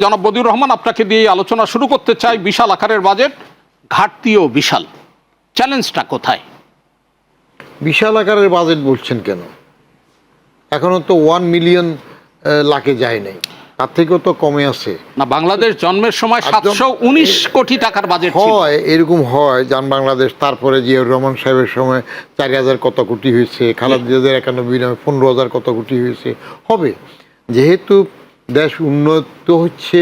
জনাব বদিউর রহমান, আপনাকে দিয়ে আলোচনা শুরু করতে চাই। বিশাল আকারের বাজেট, ঘাটতিও বিশাল, চ্যালেঞ্জটা কোথায়? বিশাল আকারের বাজেট বলছেন কেন? এখনো তো 1 মিলিয়ন লাখে যায় নাই, তার থেকেও তো কমে আছে না, বাংলাদেশ জন্মের সময় 719 কোটি টাকার বাজেট ছিল। হয়, এরকম হয় যান বাংলাদেশ। তারপরে জিয়াউর রহমান সাহেবের সময় 4,000 কত কোটি হয়েছে, খালেদা জিয়ার 91 15,000 কত কোটি হয়েছে। হবে, যেহেতু দেশ উন্নত হচ্ছে,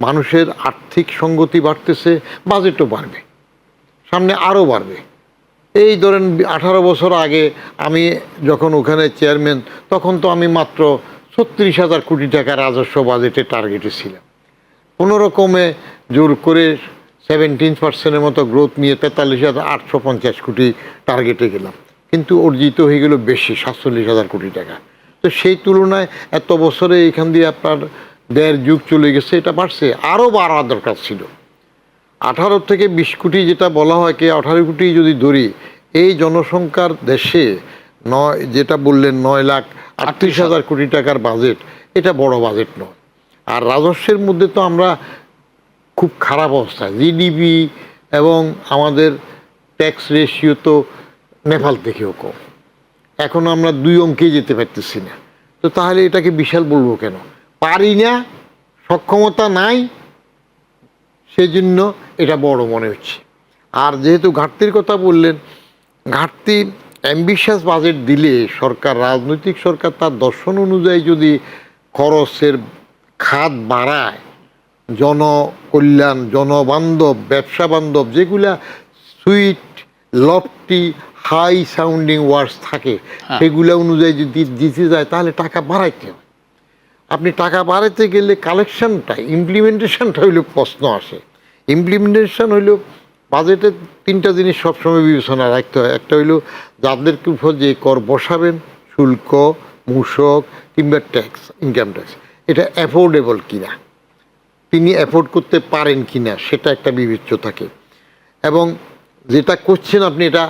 মানুষের আর্থিক সঙ্গতি বাড়তেছে, বাজেটও বাড়বে, সামনে আরও বাড়বে। এই ধরেন 18 বছর আগে আমি যখন ওখানে চেয়ারম্যান, তখন তো আমি মাত্র 36,000 কোটি টাকা রাজস্ব বাজেটে টার্গেটে ছিলাম। কোনো রকমে জোর করে 17% মতো গ্রোথ নিয়ে 43,850 কোটি টার্গেটে গেলাম, কিন্তু অর্জিত হয়ে গেল বেশি, 47,000 কোটি টাকা। তো সেই তুলনায় এত বছরে এখান দিয়ে আপনার 1.5 যুগ চলে গেছে, এটা বাড়ছে, আরও বাড়ার দরকার ছিল। 18 থেকে 20 কোটি যেটা বলা হয়, কি 18 কোটি যদি ধরি, এই জনসংখ্যার দেশে যেটা বললেন 9,38,000 কোটি টাকার বাজেট, এটা বড় বাজেট নয়। আর রাজস্বের মধ্যে তো আমরা খুব খারাপ অবস্থা, জিডিপি এবং আমাদের ট্যাক্স রেশিও তো নেপাল থেকেও কম। এখন আমরা 2 অঙ্কেই যেতে পারতেছি না। তো তাহলে এটাকে বিশাল বলবো কেন? পারি না, সক্ষমতা নাই, সেজন্য এটা বড় মনে হচ্ছে। আর যেহেতু ঘাটতির কথা বললেন, ঘাটতি অ্যাম্বিশাস বাজেট দিলে সরকার, রাজনৈতিক সরকার তার দর্শন অনুযায়ী যদি খরচের খাত বাড়ায়, জনকল্যাণ, জনবান্ধব, ব্যবসা বান্ধব, যেগুলা সুইট, লফটি, হাই সাউন্ডিং ওয়ার্ডস থাকে, সেগুলো অনুযায়ী যদি দিতে যায়, তাহলে টাকা বাড়াইতে হয়। আপনি টাকা বাড়াইতে গেলে কালেকশনটা, ইমপ্লিমেন্টেশনটা হইলে প্রশ্ন আসে। ইমপ্লিমেন্টেশন হইল বাজেটের 3টা জিনিস সবসময় বিবেচনা রাখতে হয়। একটা হইল যাদেরকে উপর যে কর বসাবেন, শুল্ক, মূসক কিংবা ট্যাক্স, ইনকাম ট্যাক্স, এটা অ্যাফোর্ডেবল কিনা, তিনি অ্যাফোর্ড করতে পারেন কিনা, সেটা একটা বিবেচ্য থাকে। এবং যেটা করছেন আপনি, এটা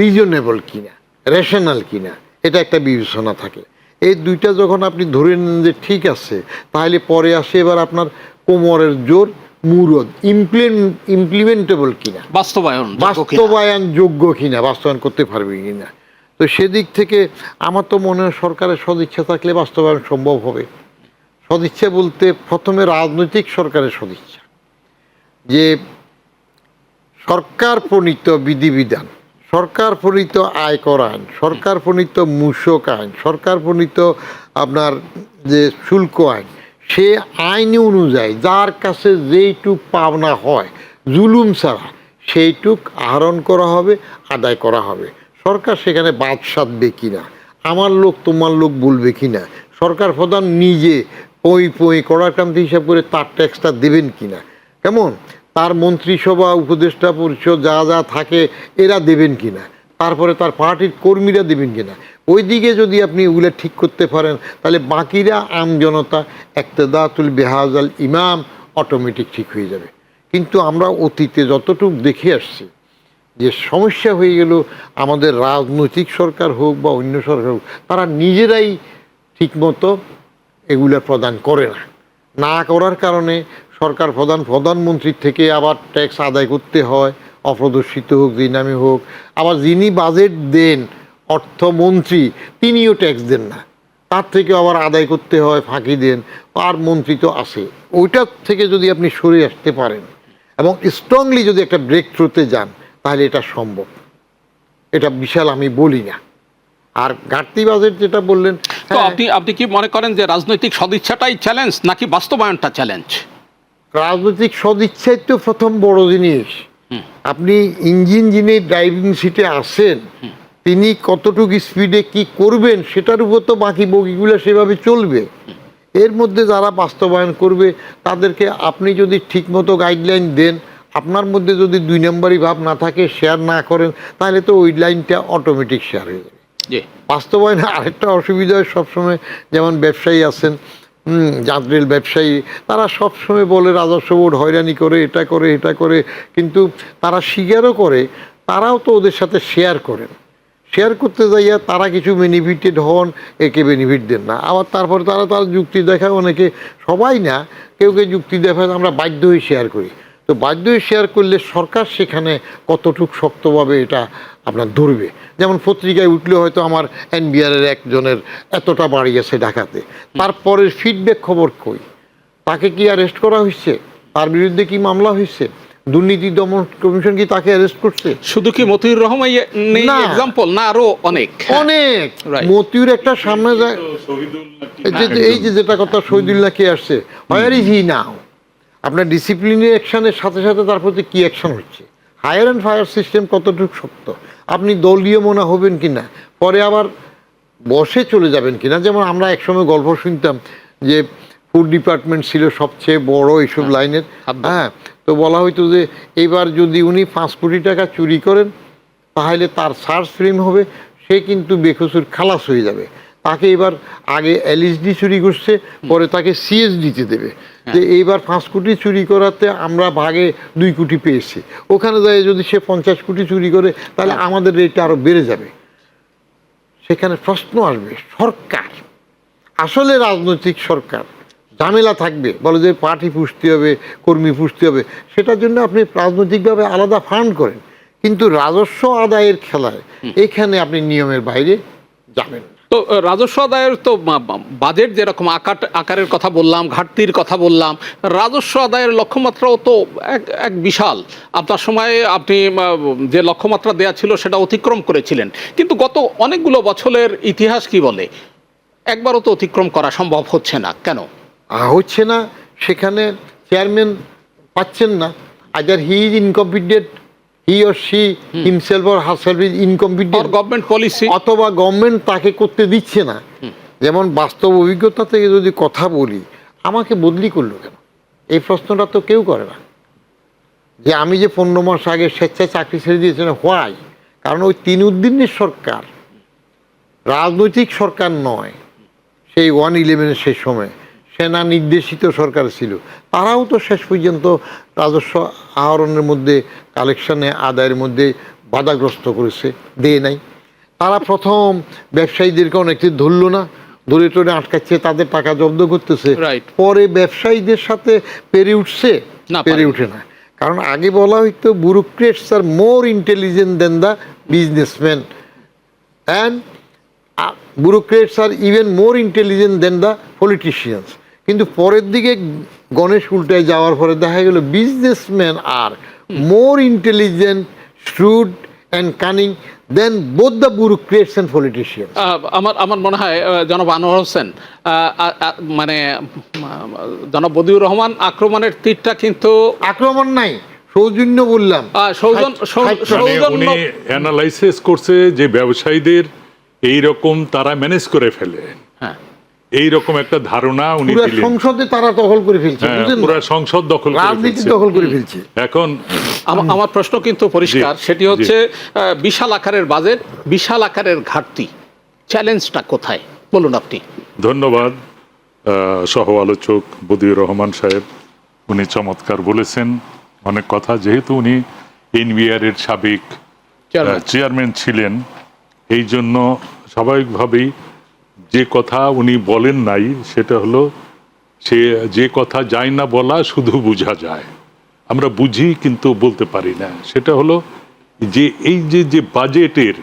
রিজনেবল কিনা, রেশনাল কিনা, এটা একটা বিবেচনা থাকে। এই দুইটা যখন আপনি ধরে নেন যে ঠিক আছে, তাহলে পরে আসে এবার আপনার কোমরের জোর, মুরদ, ইমপ্লিমেন্টেবল কিনা, বাস্তবায়নযোগ্য কিনা, বাস্তবায়ন করতে পারবে কিনা। তো সেদিক থেকে আমার তো মনে হয় সরকারের সদিচ্ছা থাকলে বাস্তবায়ন সম্ভব হবে। সদিচ্ছা বলতে প্রথমে রাজনৈতিক সরকারের সদিচ্ছা, যে সরকার প্রণীত বিধিবিধান, সরকার প্রণীত আয়কর আইন, সরকার প্রণীত মূসক আইন, সরকার প্রণীত আপনার যে শুল্ক আইন, সে আইন অনুযায়ী যার কাছে যেইটুক পাওনা হয় জুলুম ছাড়া, সেইটুক আহরণ করা হবে, আদায় করা হবে। সরকার সেখানে বাদ সাধবে কিনা, আমার লোক তোমার লোক বলবে কিনা, সরকার প্রধান নিজে পই কড়াকান্তি হিসাব করে তার ট্যাক্সটা দেবেন কিনা, কেমন তার মন্ত্রিসভা, উপদেষ্টা পরিষদ যা যা থাকে এরা দেবেন কিনা, তারপরে তার পার্টির কর্মীরা দেবেন কিনা, ওই দিকে যদি আপনি ওগুলো ঠিক করতে পারেন, তাহলে বাকিরা আমজনতা ইক্তেদাতুল বেহাজাল ইমাম অটোমেটিক ঠিক হয়ে যাবে। কিন্তু আমরা অতীতে যতটুকু দেখে আসছি, যে সমস্যা হয়ে গেল, আমাদের রাজনৈতিক সরকার হোক বা অন্য সরকার হোক, তারা নিজেরাই ঠিকমতো এগুলো প্রদান করে না। না করার কারণে সরকার প্রধানমন্ত্রীর থেকে আবার ট্যাক্স আদায় করতে হয়, অপ্রদর্শিত হোক, জিনামি হোক। আবার যিনি বাজেট দেন, অর্থমন্ত্রী, তিনিও ট্যাক্স দেন না, তার থেকে আবার আদায় করতে হয়, ফাঁকি দেন। আর মন্ত্রী তো আছে, ওইটার থেকে যদি আপনি সরে আসতে পারেন এবং স্ট্রংলি যদি একটা ব্রেক থ্রুতে যান, তাহলে এটা সম্ভব। এটা বিশাল আমি বলি না। আর ঘাটতি বাজেট যেটা বললেন, তো আপনি কি মনে করেন যে রাজনৈতিক সদিচ্ছাটাই চ্যালেঞ্জ নাকি বাস্তবায়নটা চ্যালেঞ্জ? রাজনৈতিক সদিচ্ছাই তো প্রথম বড় জিনিস। আপনি ইঞ্জিন যিনি ড্রাইভিং সিটে আসেন, তিনি কতটুকু স্পিডে কি করবেন, সেটার উপর তো বাকি বগিগুলো সেভাবে চলবে। এর মধ্যে যারা বাস্তবায়ন করবে, তাদেরকে আপনি যদি ঠিকমতো গাইডলাইন দেন, আপনার মধ্যে যদি 2 নম্বরই ভাব না থাকে, শেয়ার না করেন, তাহলে তো ওই লাইনটা অটোমেটিক শেয়ার হয়ে যাবে। বাস্তবায়নে আরেকটা অসুবিধা হয় সবসময়, যেমন ব্যবসায়ী আছেন, যাত্রীর ব্যবসায়ী, তারা সবসময় বলে রাজস্ব বোর্ড হয়রানি করে, এটা করে, এটা করে, কিন্তু তারা স্বীকারও করে, তারাও তো ওদের সাথে শেয়ার করেন। শেয়ার করতে যাইয়া তারা কিছু বেনিফিটেড হন, একে বেনিফিট দেন না, আবার তারপরে তারা যুক্তি দেখায়, অনেকে, সবাই না, কেউ কেউ যুক্তি দেখায় আমরা বাধ্য হয়ে শেয়ার করি। তো বাধ্য হয়ে শেয়ার করলে সরকার সেখানে কতটুকু শক্তভাবে এটা আপনার ধরবে। যেমন পত্রিকায় উঠলে হয়তো আমার এনবিআরের একজনের এতটা বাড়ি আছে ঢাকাতে, তারপরের ফিডব্যাক খবর কই? তাকে কি অ্যারেস্ট করা হয়েছে? তার বিরুদ্ধে কি মামলা হয়েছে? দুর্নীতি দমন কমিশন কি তাকে অ্যারেস্ট করছে? শুধু কি মতিউর রহমান নেই না। এক্সাম্পল, না আরো অনেক? অনেক। Right. মতিউর একটা সামনে যায়, এই যে যেটা কথা শহীদুল্লাহ কে আসছে, হোয়ার ইজ হি নাও? আপনার ডিসিপ্লিনারি অ্যাকশনের সাথে সাথে তার প্রতি কি অ্যাকশন হচ্ছে? হায়ার অ্যান্ড ফায়ার সিস্টেম কতটুকু শক্ত? আপনি দলীয় মনে হবেন কিনা, পরে আবার বসে চলে যাবেন কিনা? যেমন আমরা একসময় গল্প শুনতাম যে ফুড ডিপার্টমেন্ট ছিল সবচেয়ে বড় এইসব লাইনের, হ্যাঁ, তো বলা হইতো যে এবার যদি উনি 5 কোটি টাকা চুরি করেন তাহলে তার সার্চ ফিল্ম হবে, সে কিন্তু বেকসুর খালাস হয়ে যাবে। তাকে এবার আগে এলএসডি চুরি করছে, পরে তাকে সিএসডিতে দেবে, যে এইবার 5 কোটি চুরি করাতে আমরা ভাগে 2 কোটি পেয়েছি, ওখানে যায় যদি সে 50 কোটি চুরি করে তাহলে আমাদের রেটটা আরো বেড়ে যাবে। সেখানে প্রশ্ন আসবে, সরকার আসলে রাজনৈতিক সরকার, ঝামেলা থাকবে, বলে যে পার্টি পুষতে হবে, কর্মী পুষতে হবে, সেটার জন্য আপনি রাজনৈতিকভাবে আলাদা ফান্ড করেন, কিন্তু রাজস্ব আদায়ের খেলায় এখানে আপনি নিয়মের বাইরে যাবেন না। তো রাজস্ব আদায়ের তো বাজেট যেরকম আকারের কথা বললাম, ঘাটতির কথা বললাম, রাজস্ব আদায়ের লক্ষ্যমাত্রাও তো এক বিশাল। আপনার সময়ে আপনি যে লক্ষ্যমাত্রা দেয়া ছিল সেটা অতিক্রম করেছিলেন, কিন্তু গত অনেকগুলো বছরের ইতিহাস কি বলে একবারও তো অতিক্রম করা সম্ভব হচ্ছে না। কেন হচ্ছে না? সেখানে চেয়ারম্যান পাচ্ছেন না, either he is incompetent, he or she himself or herself is incompetent, government policy, অথবা গভর্নমেন্ট তাকে করতে দিচ্ছে না। যেমন বাস্তব অভিজ্ঞতা থেকে যদি কথা বলি, আমাকে বদলি করলো কেন, এই প্রশ্নটা তো কেউ করে না। যে আমি যে 15 মাস আগে স্বেচ্ছায় চাকরি ছেড়ে দিয়েছিলাম, হোয়াই? কারণ ওই 3 উদ্দিনের সরকার রাজনৈতিক সরকার নয়, সেই 111-এর সেই সময় সেনা নির্দেশিত সরকার ছিল, তারাও তো শেষ পর্যন্ত রাজস্ব আহরণের মধ্যে, কালেকশনে আদায়ের মধ্যে বাধাগ্রস্ত করেছে, দেয় নাই। তারা প্রথম ব্যবসায়ীদেরকে অনেকটি ধরল না, ধরে টরে আটকাচ্ছে, তাদের টাকা জব্দ করতেছে, Right. পরে ব্যবসায়ীদের সাথে পেরে উঠছে, না, পেরে উঠে না। কারণ আগে বলা হইতো bureaucrats are more intelligent than the businessman, and bureaucrats are even more intelligent than the politicians. কিন্তু পরের দিকে গণেশ উল্টায় যাওয়ার পরে দেখা গেল businessman are more intelligent, shrewd and cunning than both the bureaucrats and politicians. আমার মনে হয় জনাব আনোয়ার হোসেন, মানে জনাব বদিউর রহমান আক্রমণের তীরটা কিন্তু আক্রমণ নাই, সৌজন্য বললাম, উনি অ্যানালাইসিস করছে যে ব্যবসায়ীদের এই রকম তারা ম্যানেজ করে ফেলে, হ্যাঁ, এই রকম একটা ধারণা উনি পুরো দিলেন। সংসদে তারা দখল করে ফেলছে, হ্যাঁ, বুঝলেন পুরো না? সংসদ দখল করে রাজনীতি ফেলছে। দখল করে ফেলছে। এখন আমার প্রশ্ন কিন্তু পরিষ্কার, জি, সেটি হচ্ছে জি। বিশাল আকারের বাজেট, বিশাল আকারের ঘাটতি, চ্যালেঞ্জটা কোথায় বলুন আপনি। ধন্যবাদ সহ আলোচক বদিউর রহমান সাহেব, উনি চমৎকার বলেছেন অনেক কথা। যেহেতু উনি এনবিআর এর সাবেক চেয়ারম্যান ছিলেন, এই জন্য স্বাভাবিকভাবেই যে কথা উনি বলেন নাই সেটা হলো, সে যে কথা যায় না বলা, শুধু বোঝা যায়, আমরা বুঝি কিন্তু বলতে পারি না। সেটা হলো যে এই যে বাজেটের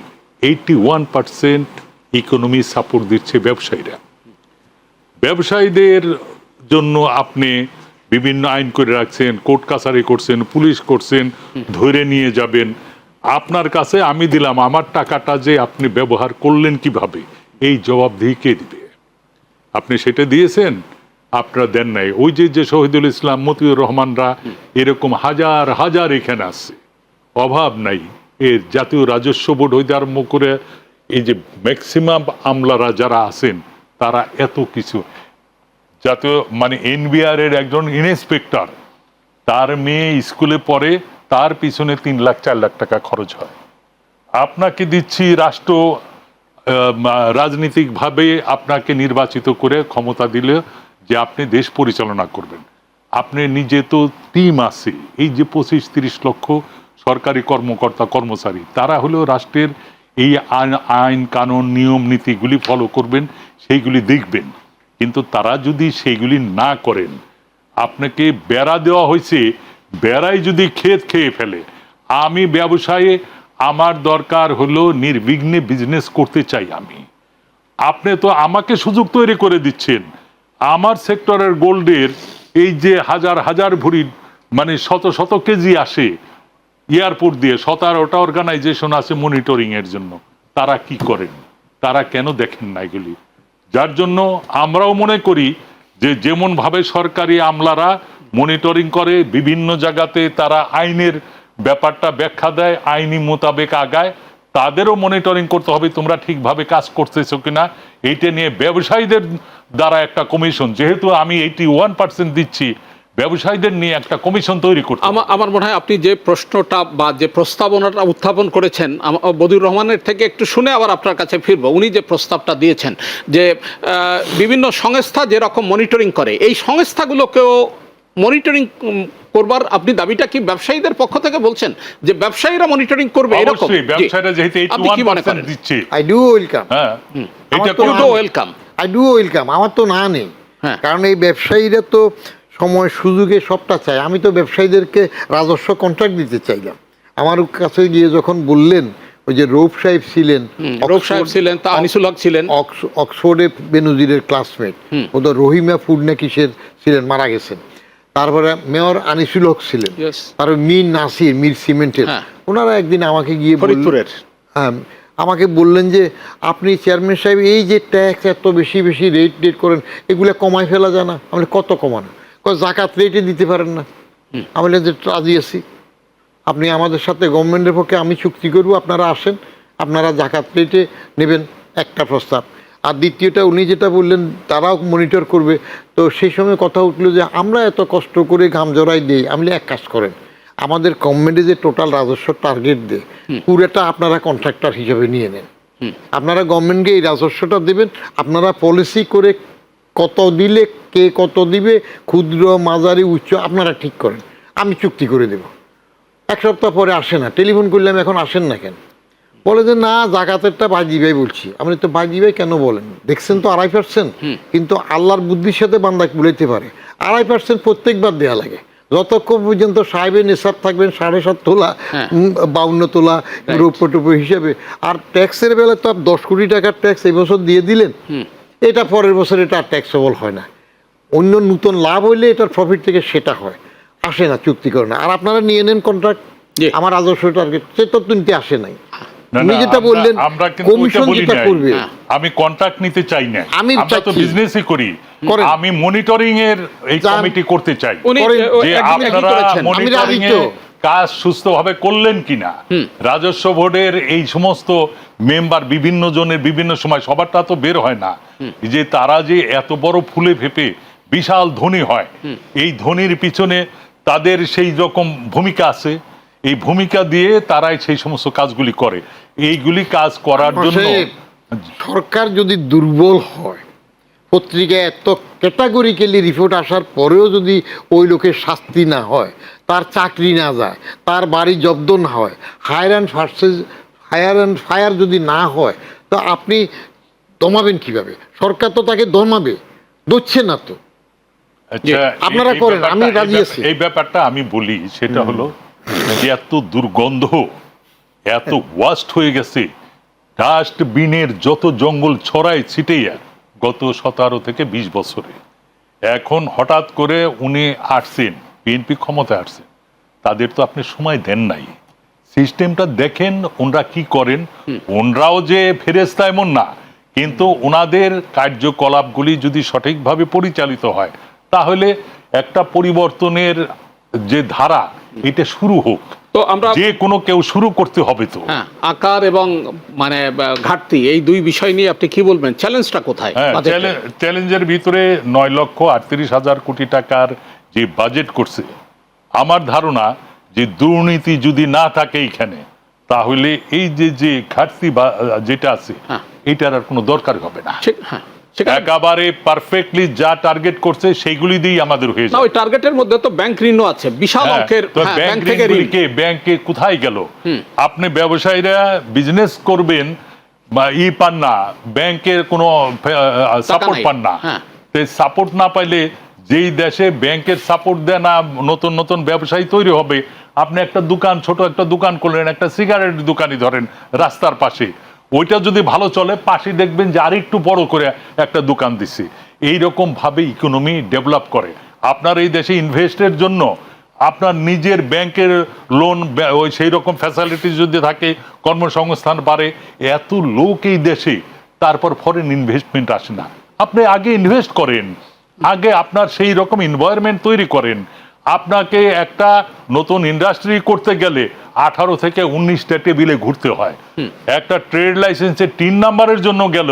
81% ইকোনমি সাপোর্ট দিচ্ছে ব্যবসায়ীরা। ব্যবসায়ীদের জন্য আপনি বিভিন্ন আইন করে রাখছেন, কোর্ট কাছারি করছেন, পুলিশ করছেন, ধরে নিয়ে যাবেন। আপনার কাছে আমি দিলাম, আমার টাকাটা যে আপনি ব্যবহার করলেন কিভাবে, এই জবাবদিহি কে দিবে? আপনি সেটা দিয়েছেন, আপনারা দেন নাই। ওই যে শহীদুল ইসলাম, মতিউর রহমানরা, এরকম হাজার হাজার এখানে আসছে, অভাব নাই। এর জাতীয় রাজস্ব বোর্ড হইতে আরম্ভ করে এই যে ম্যাক্সিমাম আমলারা যারা আছেন, তারা এত কিছু, জাতীয় মানে এনবিআর এর একজন ইন্সপেক্টর, তার মেয়ে স্কুলে পড়ে, তার পিছনে 3 লাখ 4 লাখ টাকা খরচ হয়। আপনাকে দিচ্ছি রাষ্ট্র রাজনীতিকভাবে আপনাকে নির্বাচিত করে ক্ষমতা দিলে যে আপনি দেশ পরিচালনা করবেন, আপনি নিজে তো টিম আছে, এই যে 25-30 লক্ষ সরকারি কর্মকর্তা কর্মচারী, তারা হলো রাষ্ট্রের এই আইন কানুন নিয়ম নীতিগুলি ফলো করবেন, সেইগুলি দেখবেন। কিন্তু তারা যদি সেইগুলি না করেন, আপনাকে বেড়া দেওয়া হয়েছে, বেড়াই যদি ক্ষেত খেয়ে ফেলে, আমি ব্যবসায়ে আমার দরকার হলো নির্বিঘ্নে বিজনেস করতে চাই আমি, আপনি তো আমাকে সুযোগ তৈরি করে দিচ্ছেন। আমার সেক্টরের গোল্ডের এই যে হাজার হাজার ভরি মানে শত শত কেজি আসে এয়ারপোর্ট দিয়ে, 17টা অর্গানাইজেশন আছে মনিটরিং এর জন্য, তারা কি করেন? তারা কেন দেখেন না এগুলি? যার জন্য আমরাও মনে করি যে যেমন ভাবে সরকারি আমলারা মনিটরিং করে, বিভিন্ন জায়গাতে তারা আইনের ব্যাপারটা ব্যাখ্যা দেয়, আইনি মোতাবেক আগায়, তাদেরও মনিটরিং করতে হবে তোমরা ঠিকভাবে কাজ করতেছো কিনা। এইটা নিয়ে ব্যবসায়ীদের দ্বারা একটা কমিশন, যেহেতু আমি 81% দিচ্ছি, ব্যবসায়ীদের নিয়ে একটা কমিশন তৈরি করতে হবে। আমার মনে হয় আপনি যে প্রশ্নটা বা যে প্রস্তাবনাটা উত্থাপন করেছেন, বদিউর রহমানের থেকে একটু শুনে আবার আপনার কাছে ফিরবো। উনি যে প্রস্তাবটা দিয়েছেন যে বিভিন্ন সংস্থা যেরকম মনিটরিং করে, এই সংস্থাগুলোকেও মনিটরিং করবার আপনি দাবিটা কি ব্যবসায়ীদের পক্ষ থেকে বলছেন যে ব্যবসায়ীরা মনিটরিং করবে এরকম? অবশ্যই ব্যবসায়ীরা যেহেতু আপনি কি মনে 81% করেন? দিচ্ছে, আই ডু ওয়েলকাম, হ্যাঁ এটা তো কোনো ওয়েলকাম। আই ডু ওয়েলকাম, আমার তো না নেই। হ্যাঁ। কারণ এই ব্যবসায়ীরা তো সময় সুযোগে সবটা চায়। আমি তো ব্যবসায়ীদেরকে রাজস্ব কন্ট্রাক্ট দিতে চাইলাম। আমার কাছে গিয়ে যখন বললেন, ওই যে রৌফ সাহেব ছিলেন, রৌফ সাহেব ছিলেন, তা আনিসুল হক ছিলেন, অক্সফোর্ডে বেনজিরের ক্লাসমেট, ওদের রহিমা ফুড না কিসের ছিলেন, মারা গেছেন। তারপরে মেয়র আনিসুল হক ছিলেন, Yes. তারপর মীর নাসির, মীর সিমেন্টের, হ্যাঁ। ওনারা একদিন আমাকে গিয়ে ফরিদপুরের। হ্যাঁ, আমাকে বললেন যে আপনি চেয়ারম্যান সাহেব এই যে ট্যাক্স এত বেশি বেশি রেট করেন, এগুলো কমাই ফেলা যায় না? আমি বলি, কত কমানো? জাকাত রেটে দিতে পারেন না? আমি বললাম যে রাজি আছি, আপনি আমাদের সাথে গভর্নমেন্টের পক্ষে আমি চুক্তি করবো, আপনারা আসেন, আপনারা জাকাত রেটে নেবেন, একটা প্রস্তাব। আর দ্বিতীয়টা উনি যেটা বললেন তারাও মনিটর করবে। তো সেই সময় কথা উঠলো যে আমরা এত কষ্ট করে ঘাম জড়াই দিই, আমি বলি, এক কাজ করেন, আমাদের গভর্নমেন্টে যে টোটাল রাজস্ব টার্গেট দেয় পুরোটা আপনারা কন্ট্রাক্টর হিসেবে নিয়ে নেন, আপনারা গভর্নমেন্টকে এই রাজস্বটা দেবেন, আপনারা পলিসি করে কত দিলে কে কত দিবে, ক্ষুদ্র মাঝারি উচ্চ আপনারা ঠিক করেন, আমি চুক্তি করে দেব। এক সপ্তাহ পরে আসে না, টেলিফোন করলাম, এখন আসেন না কেন? বলে যে না, জাকাতেরটা বাজি ভাই বলছি। আমি তো বাজি ভাই কেন বলেন? দেখছেন তো 2.5%, কিন্তু আল্লাহর বুদ্ধির সাথে বান্দাকে বলাইতে পারে 2.5% প্রত্যেকবার দেওয়া লাগে, যতক্ষণ পর্যন্ত সাহেবের নিসাব থাকবেন 7.5 তোলা, 52 তোলা রৌপ্য টুপো হিসেবে। আর ট্যাক্সের বেলা তো 10 কোটি টাকার ট্যাক্স এই বছর দিয়ে দিলেন, এটা পরের বছর এটা ট্যাক্সেবল হয় না। অন্য নতুন লাভ হইলে এটার প্রফিট থেকে সেটা হয়, আসে না, চুক্তি করে না। আর আপনারা নিয়ে নেন কন্ট্রাক্ট, আমার রাজস্ব টার্গেট সে তো তিনটে আসে নাই। আপনি যেটা বললেন কমিশন যেটা করবে, আমি কন্ট্রাক্ট নিতে চাই না, আমি আমরা তো বিজনেসই করি, আমি মনিটরিং এর এই কমিটি করতে চাই যে আপনারা মনিটরিং এ কাজ সুস্থভাবে করলেন কিনা। রাজস্ব বোর্ডের এই সমস্ত মেম্বার বিভিন্ন জনের বিভিন্ন সময় সবারটা তো বের হয় না, যে তারা যে এত বড় ফুলে ফেপে বিশাল ধনী হয়, এই ধনির পিছনে তাদের সেই রকম ভূমিকা আছে, এই ভূমিকা দিয়ে তারাই সেই সমস্ত কাজগুলি করে। এইগুলি কাজ করার জন্য সরকার যদি দুর্বল হয়, পত্রিকায় এত ক্যাটাগরিক্যালি রিপোর্ট আসার পরেও যদি ওই লোকের শাস্তি না হয়, তার চাকরি না যায়, তার বাড়ি জব্দ না হয়, হায়ার অ্যান্ড ফায়ার যদি না হয়, তো আপনি দমাবেন কিভাবে? সরকার তো তাকে দমাবে, দচ্ছে না তো। আচ্ছা, আপনারা করেন, আমি রাজি আছি। এই ব্যাপারটা আমি বলি, সেটা হলো যে এত দুর্গন্ধ, এত ওয়াস্ট হয়ে গেছে, ডাস্টবিনের যত জঙ্গল ছড়ায় ছিটেইয়া গত 17 থেকে 20 বছরে। এখন হঠাৎ করে উনি আসছেন, বিএনপি ক্ষমতায় আসছেন, তাদের তো আপনি সময় দেন নাই। সিস্টেমটা দেখেন ওনরা কি করেন। ওনরাও যে ফেরেশতা এমন না, কিন্তু ওনাদের কার্যকলাপগুলি যদি সঠিকভাবে পরিচালিত হয়, তাহলে একটা পরিবর্তনের যে ধারা, এটা শুরু হোক। তো আমরা যে কোনো কেউ শুরু করতে হবে তো। হ্যাঁ, আকার এবং মানে ঘাটতি, এই দুই বিষয় নিয়ে আপনি কি বলবেন? চ্যালেঞ্জটা কোথায়? চ্যালেঞ্জের ভিতরে 9,38,000 কোটি টাকার যে বাজেট করছে, আমার ধারণা যে দুর্নীতি যদি না থাকে এখানে, তাহলে এই যে ঘাটতি যেটা আছে, এটার আর কোনো দরকার হবে না। ঠিক, হ্যাঁ। সেখানে একেবারে পারফেক্টলি যা টার্গেট করছে সেইগুলি দিয়েই আমাদের হয়ে না, যায়। ওই টার্গেটের মধ্যে তো ব্যাংক ঋণও আছে, বিশাল অঙ্কের। হ্যাঁ, ব্যাংক থেকে ঋণ। ব্যাংকে কোথায় গেল? আপনি ব্যবসায়ীরা বিজনেস করবেন বা পান না, ব্যাংকের কোনো সাপোর্ট নাই। পান না। হ্যাঁ। সাপোর্ট না পাইলে যেই দেশে ব্যাংকের সাপোর্ট দেয় না, নতুন নতুন ব্যবসায়ী তৈরি হবে। আপনি একটা দোকান, ছোট একটা দোকান করলেন, একটা সিগারেট দোকানই ধরেন রাস্তার পাশে, ওইটা যদি ভালো চলে, পাশে দেখবেন যে আরেকটু বড় করে একটা দোকান দিচ্ছে। এইরকম ভাবে ইকোনমি ডেভেলপ করে। আপনার এই দেশে ইনভেস্টের জন্য আপনার নিজের ব্যাংকের লোন, ওই সেই রকম ফ্যাসিলিটি যদি থাকে, কর্মসংস্থান বাড়ে। এত লোক এই দেশে, তারপর ফরেন ইনভেস্টমেন্ট আসে না। আপনি আগে ইনভেস্ট করেন, আগে আপনার সেই রকম এনভায়রনমেন্ট তৈরি করেন। আপনাকে একটা নতুন ইন্ডাস্ট্রি করতে গেলে 18 থেকে 19টা টেবিলে ঘুরতে হয়। একটা ট্রেড লাইসেন্সের 3 নাম্বারের জন্য গেল,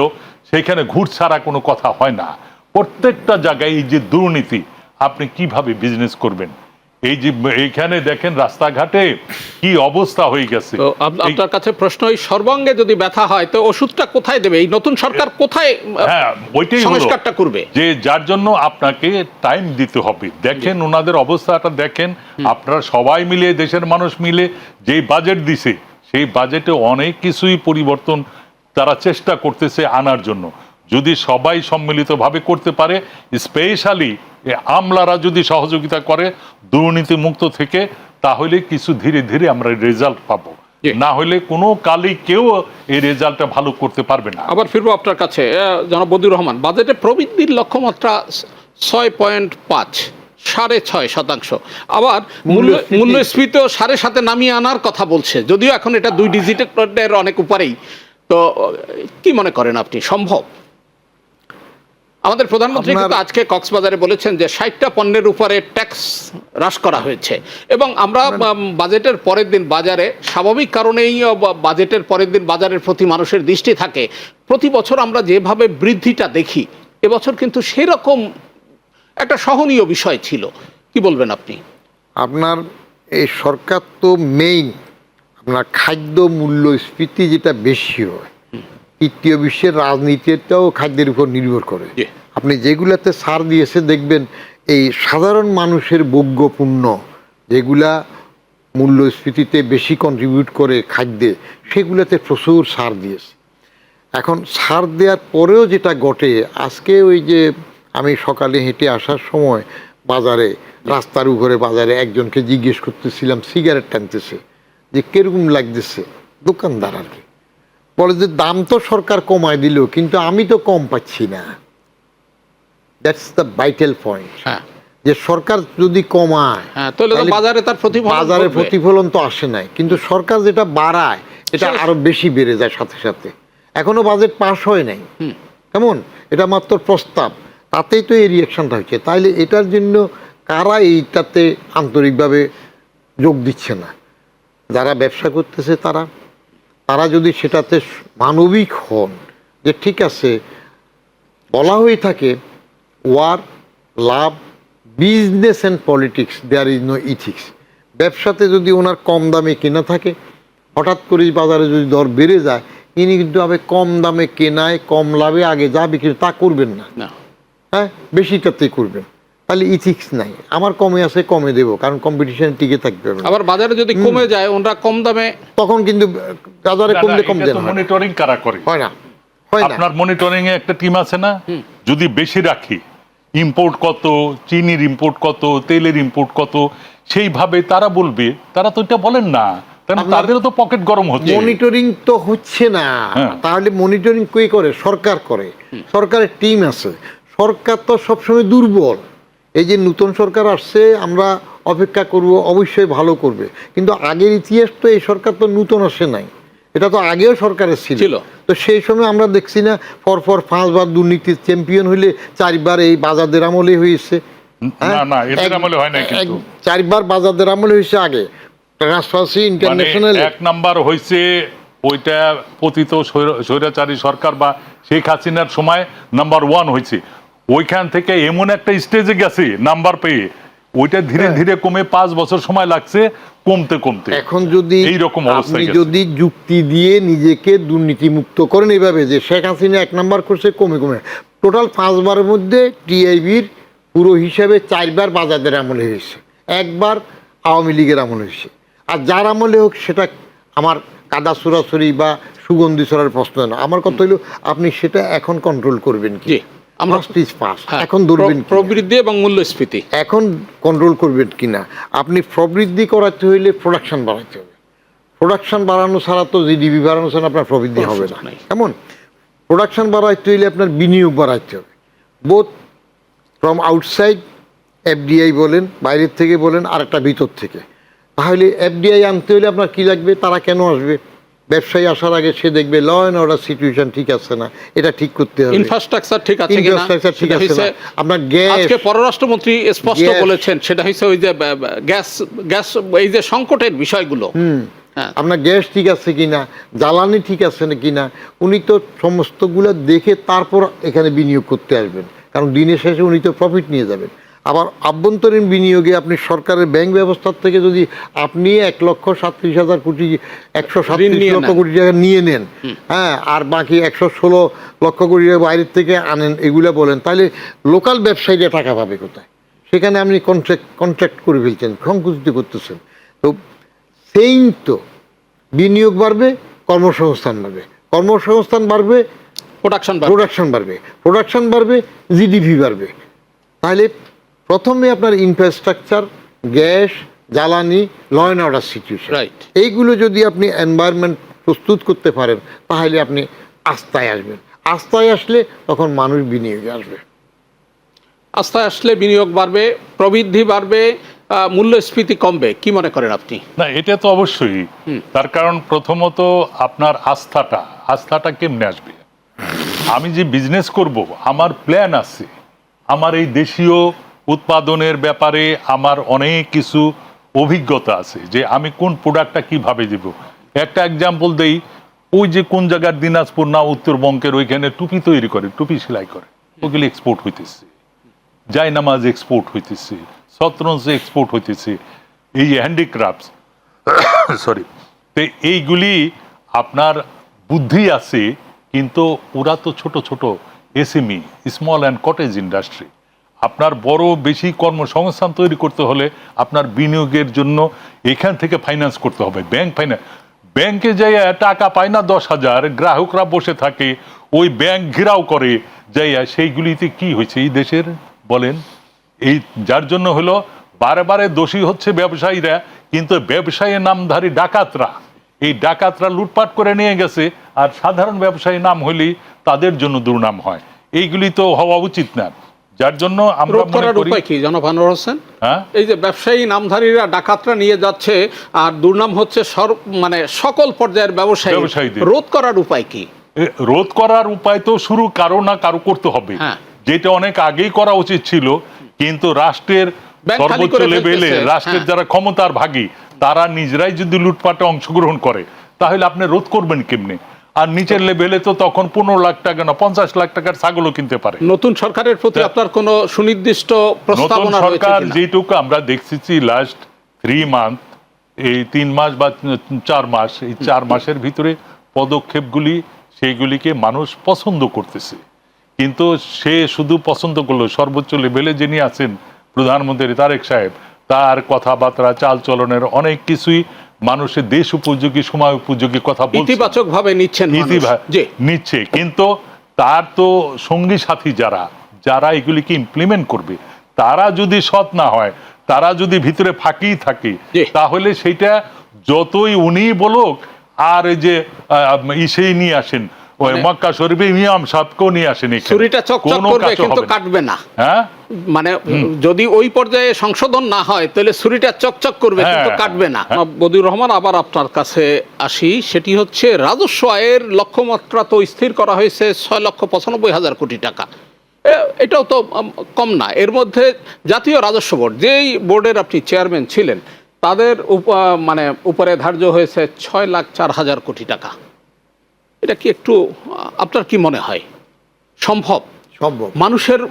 সেখানে ঘুর ছাড়া কোনো কথা হয় না। প্রত্যেকটা জায়গায় এই যে দুর্নীতি, আপনি কিভাবে বিজনেস করবেন? এই যে এইখানে দেখেন রাস্তাঘাটে কি অবস্থা হয়ে গেছে। তো আপনার কাছে প্রশ্ন, এই সর্বাঙ্গে যদি ব্যথা হয় তো ওষুধটা কোথায় দেবে? এই নতুন সরকার কোথায় হ্যাঁ, ওইটাই সংস্কারটা করবে? যে যার জন্য আপনাকে টাইম দিতে হবে। দেখেন ওনাদের অবস্থাটা দেখেন, আপনারা সবাই মিলে, দেশের মানুষ মিলে যে বাজেট দিছে, সেই বাজেটে অনেক কিছুই পরিবর্তন তারা চেষ্টা করতেছে আনার জন্য। যদি সবাই সম্মিলিতভাবে করতে পারে, স্পেশালি আমলারা যদি সহযোগিতা করে দুর্নীতি মুক্ত থেকে, তাহলে কিছু ধীরে ধীরে আমরা রেজাল্ট পাবো। না হলে কোনো কালই কেউ এই রেজাল্টটা ভালো করতে পারবে না। আবার ফিরবো আপনার কাছে, জনাব বদিউর রহমান। বাজেটে প্রবৃদ্ধির লক্ষ্যমাত্রা 6.5, 6.5%। আবার মূল্যস্ফীতি 7.5 নামিয়ে আনার কথা বলছে, যদিও এখন এটা 2 ডিজিটের অনেক উপরেই। তো কি মনে করেন আপনি, সম্ভব? আমাদের প্রধানমন্ত্রী কিন্তু আজকে কক্সবাজারে বলেছেন যে 60টা পণ্যের উপরে ট্যাক্স হ্রাস করা হয়েছে, এবং আমরা বাজেটের পরের দিন বাজারে, স্বাভাবিক কারণেই বাজেটের পরের দিন বাজারের প্রতি মানুষের দৃষ্টি থাকে। প্রতি বছর আমরা যেভাবে বৃদ্ধিটা দেখি, এবছর কিন্তু সেরকম একটা সহনীয় বিষয় ছিল। কি বলবেন আপনি? আপনার এই সরকার তো মেইন আপনার খাদ্য মূল্যস্ফীতি যেটা বেশি হয়, তৃতীয় বিশ্বের রাজনীতিটাও খাদ্যের উপর নির্ভর করে। আপনি যেগুলাতে ছাড় দিয়েছে দেখবেন, এই সাধারণ মানুষের ভোগ্যপূর্ণ যেগুলা মূল্যস্ফীতিতে বেশি কন্ট্রিবিউট করে খাদ্যে, সেগুলোতে প্রচুর ছাড় দিয়েছে। এখন ছাড় দেওয়ার পরেও যেটা ঘটে, আজকে ওই যে আমি সকালে হেঁটে আসার সময় বাজারে, রাস্তার উপরে বাজারে একজনকে জিজ্ঞেস করতেছিলাম, সিগারেট টানতেছে, যে কিরকম লাগতেছে, দোকানদার আর কি বলে যে দাম তো সরকার কমায় দিল, কিন্তু আমি তো কম পাচ্ছি না। That's the vital point. যে সরকার যদি কমায়, তাহলে বাজারে তার প্রতিফলন, বাজারে প্রতিফলন তো আসে নাই, কিন্তু সরকার যেটা বাড়ায় এটা আরো বেশি বেড়ে যায় সাথে সাথে। এখনো বাজেট পাস হয় নাই, কেমন, এটা মাত্র প্রস্তাব, তাতেই তো এই রিয়াকশনটা হচ্ছে। তাইলে এটার জন্য কারা এইটাতে আন্তরিকভাবে যোগ দিচ্ছে না? যারা ব্যবসা করতেছে তারা তারা যদি সেটাতে মানবিক হন, যে ঠিক আছে, বলা হয়ে থাকে war, love, business and politics, there is no ethics. ব্যবসাতে যদি ওনার কম দামে কেনা থাকে, হঠাৎ করে বাজারে যদি দর বেড়ে যায়, ইনি কিন্তু আবার কম দামে কেনায় কম লাভে আগে যা বিক্রি তা করবেন না, হ্যাঁ, বেশিটাতেই করবেন। তাহলে ইথিক্স নাই, আমার কমে আছে কমে দেবো, কারণ কম্পিটিশন টিকে থাকবে। আবার বাজারে যদি কমে যায়, ওনারা কম দামে, তখন কিন্তু বাজারে কমলে কম দেন, মনিটরিং কারা করে? হয় না। আপনার মনিটরিং এ একটা টিম আছে না? যদি বেশি রাখি, ইম্পোর্ট কত, চিনির ইম্পোর্ট কত, তেলের ইম্পোর্ট কত, সেইভাবে তারা বলবে। তারা তো এটা বলেন না, তাদেরও তো পকেট গরম হচ্ছে। মনিটরিং তো হচ্ছে না, তাহলে মনিটরিং কে করে? সরকার করে, সরকারের টিম আছে। সরকার তো সবসময় দুর্বল। এই যে নতুন সরকার আসছে, আমরা অপেক্ষা করব, অবশ্যই ভালো করবে, কিন্তু আগের ইতিহাস তো এই সরকার তো নতুন আসে নাই, এটা তো আগেও সরকারের ছিল। তো সেই সময় আমরা দেখছি না, পর 5বার দুর্নীতির চ্যাম্পিয়ন হইলে 4বার এই বাজারদের আমলে হয়েছে। না, এদের আমলে হয় না, কিন্তু 4বার বাজারদের আমলে হয়েছে। আগে ট্রান্সপারেন্সি ইন্টারন্যাশনাল 1 নাম্বার হয়েছে ওইটা পতিত স্বৈরাচারী সরকার বা শেখ হাসিনার সময় নাম্বার 1 হয়েছে। ওইখান থেকে এমন একটা স্টেজে গেছে নাম্বার পেয়ে, ওইটা ধীরে ধীরে কমে 5 বছর সময় লাগছে কমতে কমতে। এখন যদি এইরকম অবস্থা, যদি যুক্তি দিয়ে নিজেকে দুর্নীতি মুক্ত করেন এইভাবে, যে শেখ হাসিনা 1 নাম্বার করছে কমে কমে, টোটাল 5 বারের মধ্যে টিআইবির পুরো হিসাবে 4 বার বাজাদের আমলে হয়েছে, একবার আওয়ামী লীগের আমলে হয়েছে। আর যার আমলে হোক সেটা আমার কাদা ছড়াছড়ি বা সুগন্ধি ছড়ার প্রশ্ন না। আমার কথা হলো আপনি সেটা এখন কন্ট্রোল করবেন কি? জি, আমরা এখন ধরবেন প্রবৃদ্ধি এবং মূল্যস্ফীতি এখন কন্ট্রোল করবেন কিনা। আপনি প্রবৃদ্ধি করাতে হইলে প্রোডাকশন বাড়াতে হবে। প্রোডাকশন বাড়ানো ছাড়া তো জিডিপি বাড়ানো ছাড়া আপনার প্রবৃদ্ধি হবে না। এমন প্রোডাকশন বাড়াইতে হইলে আপনার বিনিয়োগ বাড়াইতে হবে, বোথ ফ্রম আউটসাইড, এফডিআই বলেন, বাইরের থেকে বলেন, আর একটা ভিতর থেকে। তাহলে এফডিআই আনতে হলে আপনার কি লাগবে? তারা কেন আসবে? ব্যবসায়ী আসার আগে সে দেখবে ল অ্যান্ড অর্ডার সিচুয়েশন ঠিক আছে না, এটা ঠিক করতে হবে, ইনফ্রাস্ট্রাকচার ঠিক আছে কিনা। ইনফ্রাস্ট্রাকচার ঠিক আছে না, আপনার গ্যাস। আজকে পররাষ্ট্রমন্ত্রী স্পষ্ট বলেছেন সেটা হচ্ছে ওই যে গ্যাস এই যে সংকটের বিষয়গুলো, আপনার গ্যাস ঠিক আছে কিনা, জ্বালানি ঠিক আছে না কিনা, উনি তো সমস্তগুলো দেখে তারপর এখানে বিনিয়োগ করতে আসবেন, কারণ দিনের শেষে উনি তো প্রফিট নিয়ে যাবেন। আবার আভ্যন্তরীণ বিনিয়োগে আপনি সরকারের ব্যাংক ব্যবস্থার থেকে যদি আপনি 1,37,000 কোটি 137 লক্ষ কোটি টাকা নিয়ে নেন, হ্যাঁ, আর বাকি 116 লক্ষ কোটি টাকা বাইরের থেকে আনেন, এগুলা বলেন, তাহলে লোকাল ব্যবসায়ীরা টাকা পাবে কোথায়? সেখানে আপনি কন্ট্রাক্ট করে ফেলছেন, সংকুচিত করতেছেন। তো সেইম তো বিনিয়োগ বাড়বে, কর্মসংস্থান বাড়বে, কর্মসংস্থান বাড়বে, প্রোডাকশন বাড়বে, জিডিপি বাড়বে। তাহলে প্রথমে আপনার ইনফ্রাস্ট্রাকচার, গ্যাস, জ্বালানি, ল অ্যান্ড অর্ডার সিচুয়েশন, এইগুলো যদি আপনি এনভায়রনমেন্ট প্রস্তুত করতে পারেন তাহলে আপনি আস্থায় আসবেন। আস্থায় আসলে তখন মানুষ বিনিয়োগে আসবে, আস্থায় আসলে বিনিয়োগ বাড়বে, প্রবৃদ্ধি বাড়বে, মূল্যস্ফীতি কমবে। কি মনে করেন আপনি? না, এটা তো অবশ্যই। তার কারণ প্রথমত আপনার আস্থাটা কেমনে আসবে? আমি যে বিজনেস করব, আমার প্ল্যান আছে, আমার এই দেশীয় উৎপাদনের ব্যাপারে আমার অনেক কিছু অভিজ্ঞতা আছে যে আমি কোন প্রোডাক্টটা কিভাবে দেব। একটা এক্সাম্পল দেই, ওই যে কোন জায়গার দিনাজপুর না উত্তরবঙ্গের ওইখানে টুপি তৈরি করে, টুপি সেলাই করে, ওগুলি এক্সপোর্ট হইতেছে, জায়নামাজ এক্সপোর্ট হইতেছে, শতরঞ্জ এক্সপোর্ট হইতেছে, এই হ্যান্ডিক্রাফটস সরি। তো এইগুলি আপনার বুদ্ধি আছে, কিন্তু ওরা তো ছোট ছোট SME, small and cottage industry. আপনার বড় বেশি কর্মসংস্থান তৈরি করতে হলে আপনার বিনিয়োগের জন্য এখান থেকে ফাইন্যান্স করতে হবে। ব্যাংকে যাইয়া টাকা পায় না 10,000, গ্রাহকরা বসে থাকে, ওই ব্যাংক ঘেরাও করে যাইয়া, সেইগুলিতে কি হয়েছে এই দেশের বলেন? এই যার জন্য হলো বারে বারে দোষী হচ্ছে ব্যবসায়ীরা, কিন্তু ব্যবসায়ীর নামধারী ডাকাতরা, এই ডাকাতরা লুটপাট করে নিয়ে গেছে, আর সাধারণ ব্যবসায়ী নাম হইলেই তাদের জন্য দুর্নাম হয়। এইগুলি তো হওয়া উচিত না। যার জন্য আমরা মনে করি উপায় কি জনাব আনোয়ার হোসেন? এই যে ব্যবসায়ী নামধারীরা ডাকাতরা নিয়ে যাচ্ছে আর দুর্নাম হচ্ছে মানে সকল পর্যায়ের ব্যবসায়ীদের, রোধ করার উপায় কি? রোধ করার উপায় তো শুরু কারো না কারো করতে হবে, যেটা অনেক আগেই করা উচিত ছিল, কিন্তু রাষ্ট্রের সর্বোচ্চ লেভেলে রাষ্ট্রের যারা ক্ষমতার ভাগী তারা নিজেরাই যদি লুটপাটে অংশগ্রহণ করে তাহলে আপনি রোধ করবেন কেমনে? আর নিচের লেভেলে তো তখন 15 লাখ টাকা না 50 লাখ টাকার ছাগলও কিনতে পারে। নতুন সরকারের প্রতি আপনার কোনো সুনির্দিষ্ট প্রস্তাবনা রয়েছে কিনা? সরকার যেটুকু আমরা দেখছি লাস্ট 3 মান্থ, এই 3 মাস বা 4 মাস, এই 4 মাসের ভিতরে পদক্ষেপগুলি সেইগুলিকে মানুষ পছন্দ করতেছে। কিন্তু সে শুধু পছন্দ করলো, সর্বোচ্চ লেভেলে যিনি আছেন প্রধানমন্ত্রী তারেক সাহেব, তার কথাবার্তা, চাল চলনের অনেক কিছুই মানুষের দেশ উপযোগী, সময় উপযোগী কথা বলছে, ইতিবাচক ভাবে নিচ্ছে। কিন্তু তার তো সঙ্গী সাথী যারা এগুলিকে ইমপ্লিমেন্ট করবে, তারা যদি সৎ না হয়, তারা যদি ভিতরে ফাঁকি থাকে, তাহলে সেটা যতই উনি বলুক, আর এই যে ইসেই নিয়ে আসেন, ওই মক্কা শরীফে ইমাম সাহেবকেও নিয়ে আসেন, ছুরিটা চকচক করবে কিন্তু কাটবে না। হ্যাঁ, মানে যদি ওই পর্যায়ে সংশোধন না হয় তাহলে ছুরিটা চকচক করবে কিন্তু কাটবে না। বদিউর রহমান, আবার আপনার কাছে আসি, সেটি হচ্ছে রাজস্ব আয়ের লক্ষ্যমাত্রা তো স্থির করা হয়েছে 6,95,000 কোটি টাকা। এটাও তো কম না। এর মধ্যে জাতীয় রাজস্ব বোর্ড, যেই বোর্ডের আপনি চেয়ারম্যান ছিলেন, তাদের মানে উপরে ধার্য হয়েছে 6,04,000 কোটি টাকা। এটা কি একটু আপনার কি মনে হয় সম্ভব? মানুষের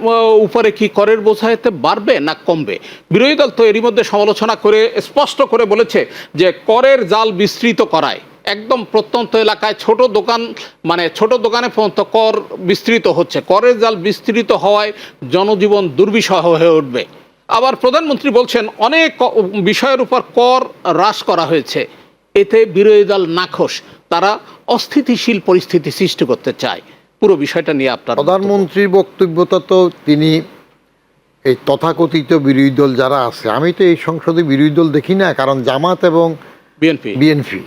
উপরে কি করের বোঝা এতে বাড়বে না কমবে? বিরোধী দল তো এরই মধ্যে সমালোচনা করে স্পষ্ট করে বলেছে যে করের জাল বিস্তৃত করায় একদম প্রত্যন্ত এলাকায় ছোট দোকান, মানে ছোট দোকানে পর্যন্ত কর বিস্তৃত হচ্ছে, করের জাল বিস্তৃত হওয়ায় জনজীবন দুর্বিষহ হয়ে উঠবে। আবার প্রধানমন্ত্রী বলছেন অনেক বিষয়ের উপর কর হ্রাস করা হয়েছে, এতে বিরোধী দল নাখোশ, তারা অস্থিতিশীল পরিস্থিতি সৃষ্টি করতে চায়। পুরো বিষয়টা নিয়ে আপনার প্রধানমন্ত্রীর বক্তব্যটা তো তিনি এই তথাকথিত বিরোধী দল যারা আছে, আমি তো এই সংসদে বিরোধী দল দেখি না, কারণ জামাত এবং বিএনপি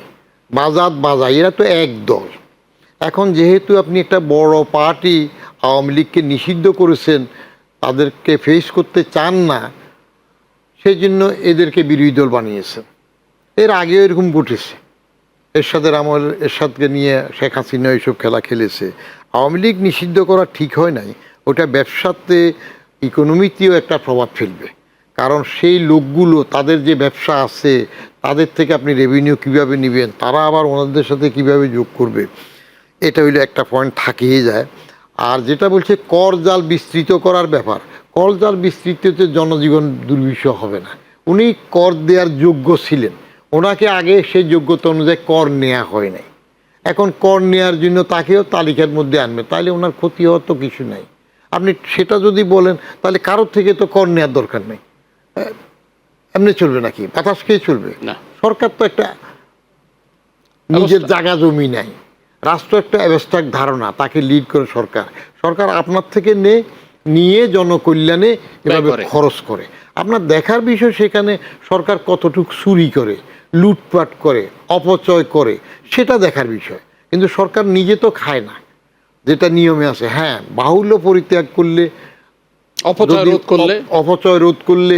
বাজা এরা তো এক দল। এখন যেহেতু আপনি একটা বড় পার্টি আওয়ামী লীগকে নিষিদ্ধ করেছেন, তাদেরকে ফেস করতে চান না, সেই জন্য এদেরকে বিরোধী দল বানিয়েছেন। এর আগেও এরকম ঘটেছে, এরশাদকে নিয়ে শেখ হাসিনা এইসব খেলা খেলেছে। আওয়ামী লীগ নিষিদ্ধ করা ঠিক হয় নাই, ওটা ব্যবসাতে ইকোনমিতেও একটা প্রভাব ফেলবে। কারণ সেই লোকগুলো, তাদের যে ব্যবসা আছে, তাদের থেকে আপনি রেভিনিউ কীভাবে নেবেন, তারা আবার ওনাদের সাথে কিভাবে যোগ করবে, এটা হইলে একটা পয়েন্ট থাকিয়ে যায়। আর যেটা বলছে কর জাল বিস্তৃত করার ব্যাপার, কর জাল বিস্তৃততে জনজীবন দুর্বিষহ হবে না। উনি কর দেওয়ার যোগ্য ছিলেন, ওনাকে আগে সেই যোগ্যতা অনুযায়ী কর নেওয়া হয় নাই। এখন কর নেওয়ার জন্য তাকেও তালিকার মধ্যে আনবে, তাহলে ওনার ক্ষতি হওয়ার তো কিছু নাই। আপনি সেটা যদি বলেন তাহলে কারোর থেকে তো কর নেওয়ার দরকার নেই, এমনি চলবে নাকি? বাতাস খেয়ে চলবে না। সরকার তো একটা নিজের জায়গা জমি নাই, রাষ্ট্র একটা অ্যাবস্ট্রাক্ট ধারণা, তাকে লিড করে সরকার। সরকার আপনার থেকে নিয়ে জনকল্যাণে এভাবে খরচ করে। আপনার দেখার বিষয় সেখানে সরকার কতটুকু চুরি করে, লুটপাট করে, অপচয় করে, সেটা দেখার বিষয়। কিন্তু সরকার নিজে তো খায় না, যেটা নিয়মে আছে। হ্যাঁ, বাহুল্য পরিত্যাগ করলে, অপচয় রোধ করলে,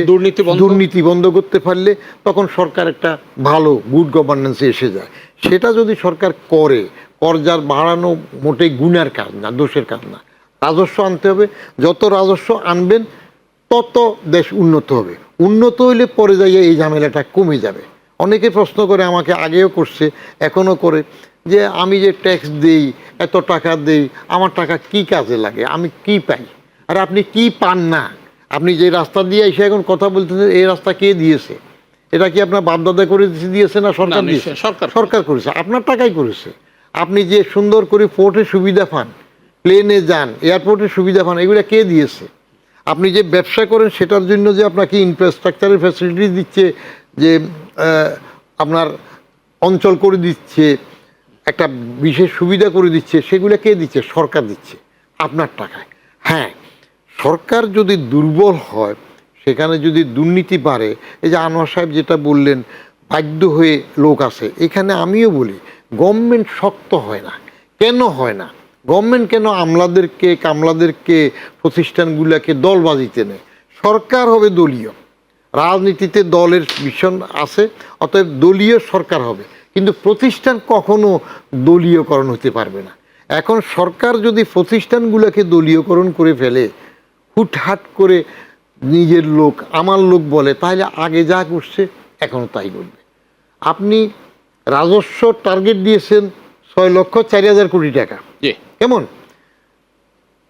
দুর্নীতি বন্ধ করতে পারলে তখন সরকার একটা ভালো গুড গভর্নেন্সে এসে যায়। সেটা যদি সরকার করে, করজাল বাড়ানো মোটেই গুণের কাজ না, দোষের কাজ না। রাজস্ব আনতে হবে, যত রাজস্ব আনবেন তত দেশ উন্নত হবে। উন্নত হইলে পরে যাইয়া এই ঝামেলাটা কমে যাবে। অনেকে প্রশ্ন করে, আমাকে আগেও করছে, এখনও করে, যে আমি যে ট্যাক্স দিই, এত টাকা দিই, আমার টাকা কি কাজে লাগে, আমি কি পাই? আর আপনি কি পান না? আপনি যে রাস্তা দিয়ে এসে এখন কথা বলতেছেন, এই রাস্তা কে দিয়েছে? এটা কি আপনার বাপদাদা করে দিয়েছে না সরকার দিয়েছে? সরকার করেছে, আপনার টাকাই করেছে। আপনি যে সুন্দর করে পোর্টে সুবিধা পান, প্লেনে যান, এয়ারপোর্টে সুবিধা পান, এগুলো কে দিয়েছে? আপনি যে ব্যবসা করেন সেটার জন্য যে আপনাকে ইনফ্রাস্ট্রাকচারের ফ্যাসিলিটি দিচ্ছে, যে আপনার অঞ্চল করে দিচ্ছে, একটা বিশেষ সুবিধা করে দিচ্ছে, সেগুলো কে দিচ্ছে? সরকার দিচ্ছে, আপনার টাকায়। হ্যাঁ, সরকার যদি দুর্বল হয়, সেখানে যদি দুর্নীতি বাড়ে, এই যে আনোয়ার সাহেব যেটা বললেন, বাধ্য হয়ে লোক আছে, এখানে আমিও বলি গভর্নমেন্ট শক্ত হয় না। কেন হয় না? গভর্নমেন্ট কেন কামলাদেরকে প্রতিষ্ঠানগুলোকে দলবাজিতে নেয়? সরকার হবে দলীয়, রাজনীতিতে দলের মিশন আছে, অতএব দলীয় সরকার হবে, কিন্তু প্রতিষ্ঠান কখনো দলীয়করণ হতে পারবে না। এখন সরকার যদি প্রতিষ্ঠানগুলোকে দলীয়করণ করে ফেলে, হুটহাট করে নিজের লোক আমার লোক বলে, তাহলে আগে যা করছে এখনও তাই করবে। আপনি রাজস্ব টার্গেট দিয়েছেন 6,04,000 কোটি টাকা, কেমন?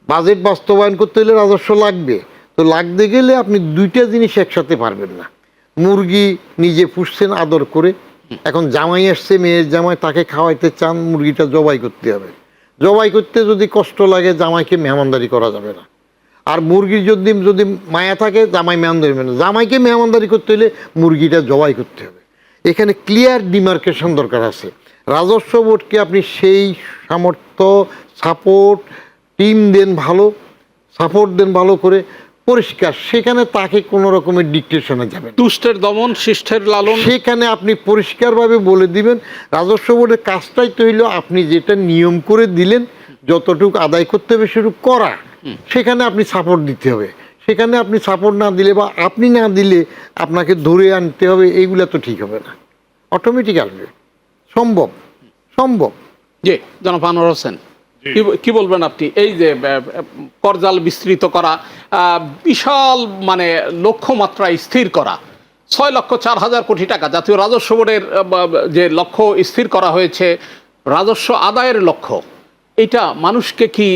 বাজেট বাস্তবায়ন করতে হলে রাজস্ব লাগবে, তো লাগতে গেলে আপনি দুইটা জিনিস একসাথে পারবেন না। মুরগি নিজে পুষছেন আদর করে, এখন জামাই আসছে, মেয়ের জামাই, তাকে খাওয়াইতে চান, মুরগিটা জবাই করতে হবে। জবাই করতে যদি কষ্ট লাগে, জামাইকে মেহমানদারি করা যাবে না। আর মুরগির যদি মায়া থাকে, জামাই মেহমানদারি হবে না। জামাইকে মেহমানদারি করতে হলে মুরগিটা জবাই করতে হবে। এখানে ক্লিয়ার ডিমার্কেশন দরকার আছে। রাজস্ব বোর্ডকে আপনি সেই সামর্থ্য, সাপোর্ট, টিম দেন, ভালো সাপোর্ট দেন, ভালো করে পরিষ্কার, সেখানে তাকে কোনো রকমের ডিকটেশনে যাবেন, দুষ্টের দমন শিষ্টের লালন, সেখানে আপনি পরিষ্কারভাবে বলে দিবেন। রাজস্ব বোর্ডের কাজটাই তো হইল, আপনি যেটা নিয়ম করে দিলেন, যতটুকু আদায় করতে হবে সেটুকু করা, সেখানে আপনি সাপোর্ট দিতে হবে। সেখানে আপনি সাপোর্ট না দিলে, বা আপনি না দিলে আপনাকে ধরে আনতে হবে, এইগুলা তো ঠিক হবে না। অটোমেটিক আসবে, সম্ভব। জি, জনাব আনোয়ার হোসেন, কি বলবেন আপনি? এই যে করজাল বিস্তৃত করা, বিশাল মানে লক্ষ্যমাত্রায় স্থির করা, 6,04,000 কোটি টাকা জাতীয় রাজস্ব বোর্ডের যে লক্ষ্য স্থির করা হয়েছে, রাজস্ব আদায়ের লক্ষ্য, এটা মানুষকে কি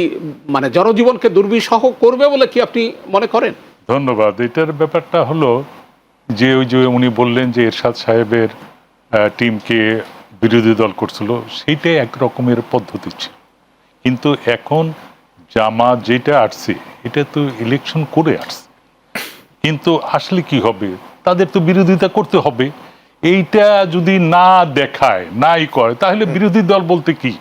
মানে জনজীবনকে দুর্বিষহ করবে বলে কি আপনি মনে করেন? ধন্যবাদ। এটার ব্যাপারটা হলো যে ওই যে উনি বললেন যে এরশাদ সাহেবের টিমকে বিরোধী দল করছিল, সেইটাই এক রকমের পদ্ধতি ছিল। কিন্তু এখন জামাত যেটা আসছে, এটা তো ইলেকশন করে আসছে, কিন্তু আসলে কি হবে, তাদের তো বিরোধিতা করতে হবে। এইটা যদি না দেখায়, নাই করে, তাহলে বিরোধী দল বলতে কি?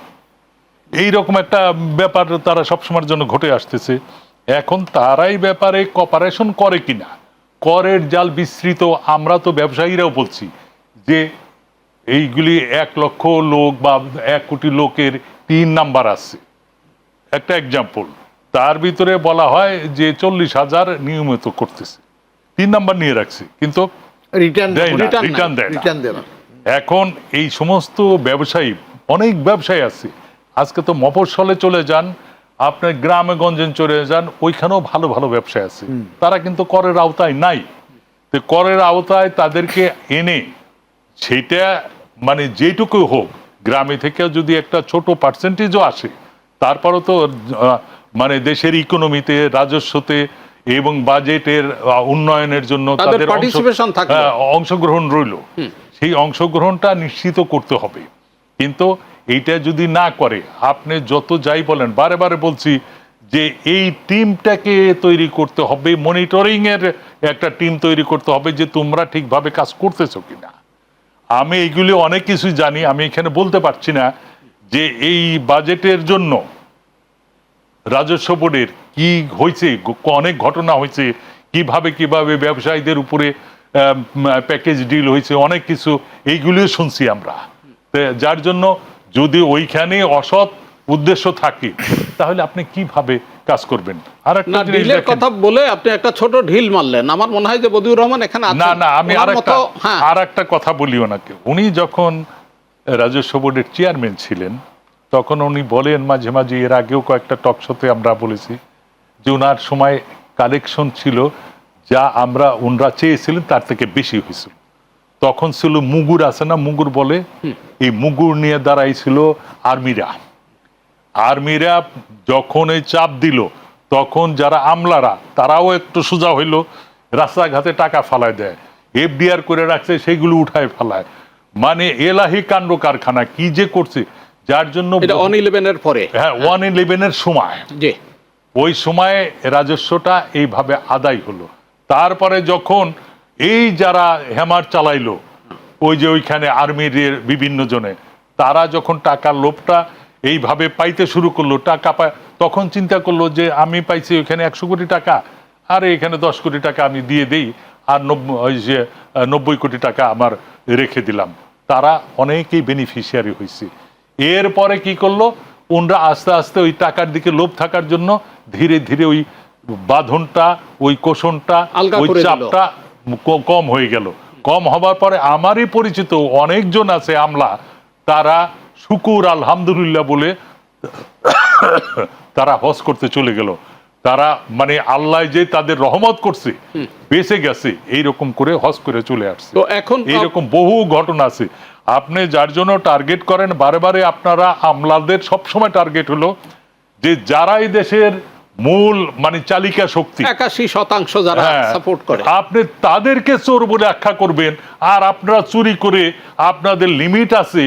এইরকম একটা ব্যাপার তারা সবসময়ের জন্য ঘটে আসতেছে। এখন তারাই ব্যাপারে কপারেশন করে কিনা, করের জাল বিস্তৃত। আমরা তো ব্যবসায়ীরাও বলছি যে এইগুলি 1 লক্ষ লোক বা 1 কোটি লোকের 3 নাম্বার আছে, একটা এক্সাম্পল। তার ভিতরে বলা হয় যে 40,000 নিয়মিত করতেছে, 3 নাম্বার নিয়ে রাখছে, কিন্তু রিটার্ন রিটার্ন দেয় না। রিটার্ন দেয় না। এখন এই সমস্ত ব্যবসায়ী, অনেক ব্যবসায়ী আছে, আজকে তো মফস্বলে চলে যান, আপনার গ্রামে গঞ্জে চলে যান, ওইখানেও ভালো ভালো ব্যবসায়ী আছে, তারা কিন্তু করের আওতায় নাই। তো করের আওতায় তাদেরকে এনে সেটা মানে যেটুকু হোক, গ্রামে থেকে যদি একটা ছোট পার্সেন্টেজও আসে, তারপরও তো মানে দেশের ইকোনমিতে, রাজস্বতে এবং বাজেটের উন্নয়নের জন্য তাদের পার্টিসিপেশন থাকবে, অংশগ্রহণ রইল। সেই অংশগ্রহণটা নিশ্চিত করতে হবে। কিন্তু এইটা যদি না করে, আপনি যত যাই বলেন, বারে বারে বলছি যে এই টিমটাকে তৈরি করতে হবে, মনিটরিং এর একটা টিম তৈরি করতে হবে, যে তোমরা ঠিকভাবে কাজ করতেছো কিনা। আমি এইগুলি অনেক কিছু জানি, আমি এখানে বলতে পারছি না যে এই বাজেটের জন্য রাজস্ব বোর্ডের কি হয়েছে, অনেক ঘটনা হয়েছে, কিভাবে কিভাবে ব্যবসায়ীদের উপরে প্যাকেজ ডিল হয়েছে, অনেক কিছু, এইগুলিও শুনছি আমরা। যার জন্য যদি ওইখানে অসৎ উদ্দেশ্য থাকে, তাহলে আপনি কিভাবে কাজ করবেন? আর একটা ঢিলের কথা বলে আপনি একটা ছোট ঢিল মারলেন। আমার মনে হয় যে বদিউর রহমান এখানে আছেন। না, আমি আর একটা কথা বলি ওনাকে। উনি যখন রাজস্ব বোর্ডের চেয়ারম্যান ছিলেন, তখন উনি বলেন মাঝে মাঝে, এর আগেও কয়েকটা টক শোতে আমরা বলেছি, যে ওনার সময় কালেকশন ছিল যা ওনারা চেয়েছিলেন তার থেকে বেশি হয়েছিল। তখন ছিল মুগুর আছে না, মুগুর বলে, এই মুগুর নিয়ে দাঁড়াইছিল আর্মিরা যখন এই চাপ দিল, তখন যারা আমলারা তারাও একটু সোজা হইলো, রাস্তাঘাটে টাকা ফালায় দেয়, এফডিআর করে রাখছে, সেগুলো উঠায় ফালায়, মানে এলাহি কাণ্ড কারখানা কি যে করছে। যার জন্য 111-এর পরে, হ্যাঁ, 111-এর সময়, ওই সময়ে রাজস্বটা এইভাবে আদায় হলো। তারপরে যখন এই যারা হ্যামার চালাইলো, ওই যে ওইখানে আর্মির বিভিন্ন জনে, তারা যখন টাকার লোভটা এইভাবে পাইতে শুরু করলো, টাকা পায়, তখন চিন্তা করলো যে আমি পাইছি ওইখানে 100 কোটি টাকা, আর এখানে 10 কোটি টাকা আমি দিয়ে দেই, আর 90 কোটি টাকা আমার রেখে দিলাম। তারা অনেকেই বেনিফিশিয়ারি হয়েছে। এরপরে কি করলো, ওনরা আস্তে আস্তে ওই টাকার দিকে লোভ থাকার জন্য ধীরে ধীরে ওই বাঁধনটা, ওই কোষণটা, ওই চাপটা কম হয়ে গেল। কম হবার পরে আমারই পরিচিত অনেকজন আছে আমলা, তারা শুকুর আলহামদুলিল্লাহ বলে তারা হজ করতে চলে গেল। তারা মানে আল্লাহ যে তাদের রহমত করছে, বেঁচে গেছে, এইরকম করে হজ করে চলে আসছে। তো এখন এইরকম বহু ঘটনা আছে। আপনি যার জন্য টার্গেট করেন বারে বারে, আপনারা আমলাদের সবসময় টার্গেট হলো যে যারা এই দেশের মূল মানে চালিকা শক্তি, 81% যারা সাপোর্ট করে, আপনি তাদেরকে চোর বলে আখ্যা করবেন। আর আপনারা চুরি করে, আপনাদের লিমিট আছে,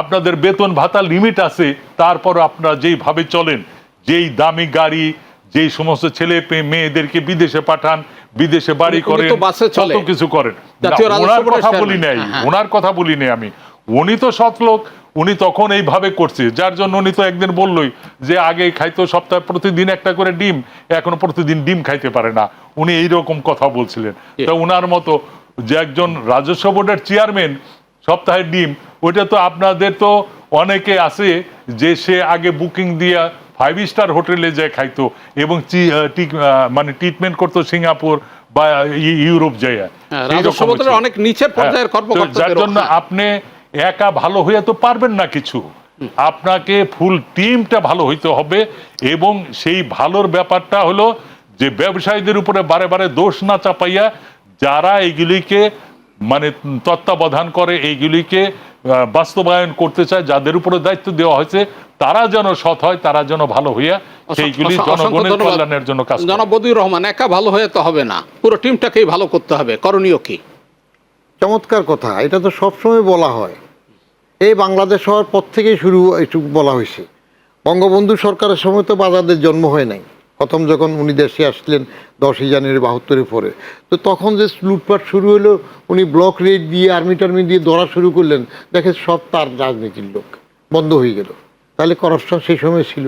আপনাদের বেতন ভাতা লিমিট আছে, তারপর আপনারা যেইভাবে চলেন, যেই দামি গাড়ি, যেই সমস্ত ছেলে মেয়েদেরকে বিদেশে পাঠান, বিদেশে বাড়ি করেন, কত কিছু করেন। ওনার কথা বলি নাই, ওনার কথা বলি নাই আমি। উনি তো সৎ লোক, উনি তখন এইভাবে করছে, যার জন্য উনি তো একদিন বললই যে আগে খাইতো সপ্তাহে প্রতিদিন একটা করে ডিম, এখন প্রতিদিন ডিম খাইতে পারে না। উনি এইরকম কথা বলছিলেন। তো উনার মতো যে একজন রাজস্ব বোর্ডের চেয়ারম্যান, সপ্তাহে ডিম, ওইটা তো আপনাদের তো অনেকে আছে যে সে আগে বুকিং দিয়া 5 স্টার হোটেলে যায় খাইতো, এবং মানে ট্রিটমেন্ট করতো সিঙ্গাপুর বা ইউরোপ যায়। অনেক নিচের পর্যায়ের কর্মকর্তা। যার জন্য আপনি একা ভালো হইয়া তো পারবেন না কিছু, আপনাকে ফুল টিমটা ভালো হইতে হবে। এবং সেই ভালোর ব্যাপারটা হলো যে ব্যবসায়ীদের উপরে বারে বারে দোষ না চাপাইয়া, যারা এইগুলিকে মানে তত্ত্বাবধান করে, এইগুলিকে বাস্তবায়ন করতে চায়, যাদের উপরে দায়িত্ব দেওয়া হয়েছে, তারা যেন সৎ হয়, তারা যেন ভালো হইয়া সেইগুলি জনগণের কল্যাণের জন্য কাজ করে। জনাব বদিউর রহমান, একা ভালো হয়ে তো হবে না, পুরো টিমটাকেই ভালো করতে হবে, করণীয় কি? চমৎকার কথা, এটা তো সবসময় বলা হয় এই বাংলাদেশ হওয়ার পর থেকেই শুরু একটু বলা হয়েছে। বঙ্গবন্ধু সরকারের সময় তো বাজারদের জন্ম হয় নাই, প্রথম যখন উনি দেশে আসলেন 10ই জানুয়ারি 72-এর পরে, তো তখন যে লুটপাট শুরু হলো, উনি ব্লক রেড দিয়ে আর্মি টার্মি দিয়ে ধরা শুরু করলেন, দেখে সব তার রাজনীতির লোক, বন্ধ হয়ে গেল। তাহলে করাপশন সেই সময় ছিল।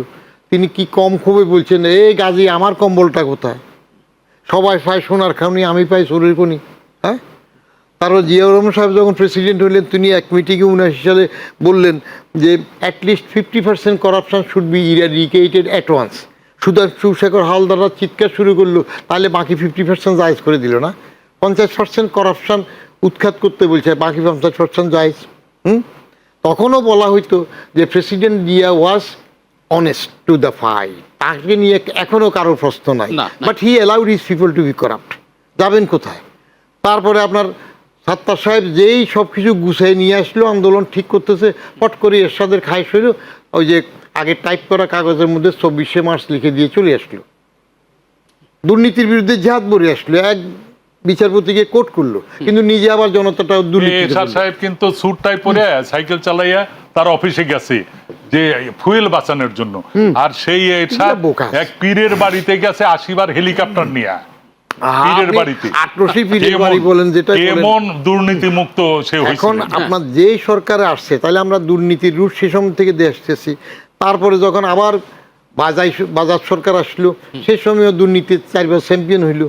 তিনি কি কম ক্ষোভে বলছেন, এই গাজী আমার কম্বলটা কোথায়, সবাই পায় সোনার খানি, আমি পাই চোরের খনি। হ্যাঁ, তারপর জিয়াউর রহমান সাহেব যখন প্রেসিডেন্ট হলেন, তিনি এক মিটিংয়ে 79 সালে বললেন যে at least 50% corruption should be eradicated at once. Sudhanshu Shekhar হালদাররা চিৎকার শুরু করলো, তাহলে বাকি 50% জায়েজ করে দিল না। 50% করাপশন উৎখাত করতে বলছে, বাকি 50% জায়েজ। তখনও বলা হইতো যে president Zia was honest to the fight, তাকে নিয়ে এখনও কারোর প্রশ্ন নাই, না, না। But he allowed his people to be corrupt. যাবেন কোথায়? তারপরে আপনার সাত্তার সাহেব যেই সব কিছু গুছিয়ে নিয়ে আসলো, আন্দোলন ঠিক করতেছে, পট করে এরশাদের খায়েশ হইল, ওই যে আগে টাইপ করা কাগজের মধ্যে 24শে মার্চ লিখে দিয়ে চলে আসলো, দুর্নীতির বিরুদ্ধে জিহাদ বলে আসলো, এক বিচারপতিকে কোর্ট করলো, কিন্তু নিজে আবার জনতাটা দুর্নীতি। এরশাদ সাহেব কিন্তু স্যুট টাই পরে সাইকেল চালাইয়া তার অফিসে গেছে যে ফুয়েল বাঁচানোর জন্য, আর সেই এরশাদ বোকা। এক পীরের বাড়িতে গেছে 80 বার হেলিকপ্টার নিয়ে পীরের বাড়িতে। আটরশি পীরের বাড়ি বলেন, যেটা কেমন দুর্নীতি মুক্ত সে হয়েছে। এখন আপনার যেই সরকারে আসছে, তাহলে আমরা দুর্নীতির রুট সে সময় থেকে দিয়ে আসতেছি। তারপরে যখন আবার বাজাজ সরকার আসলো, সে সময়ও দুর্নীতির 4বার চ্যাম্পিয়ন হইল,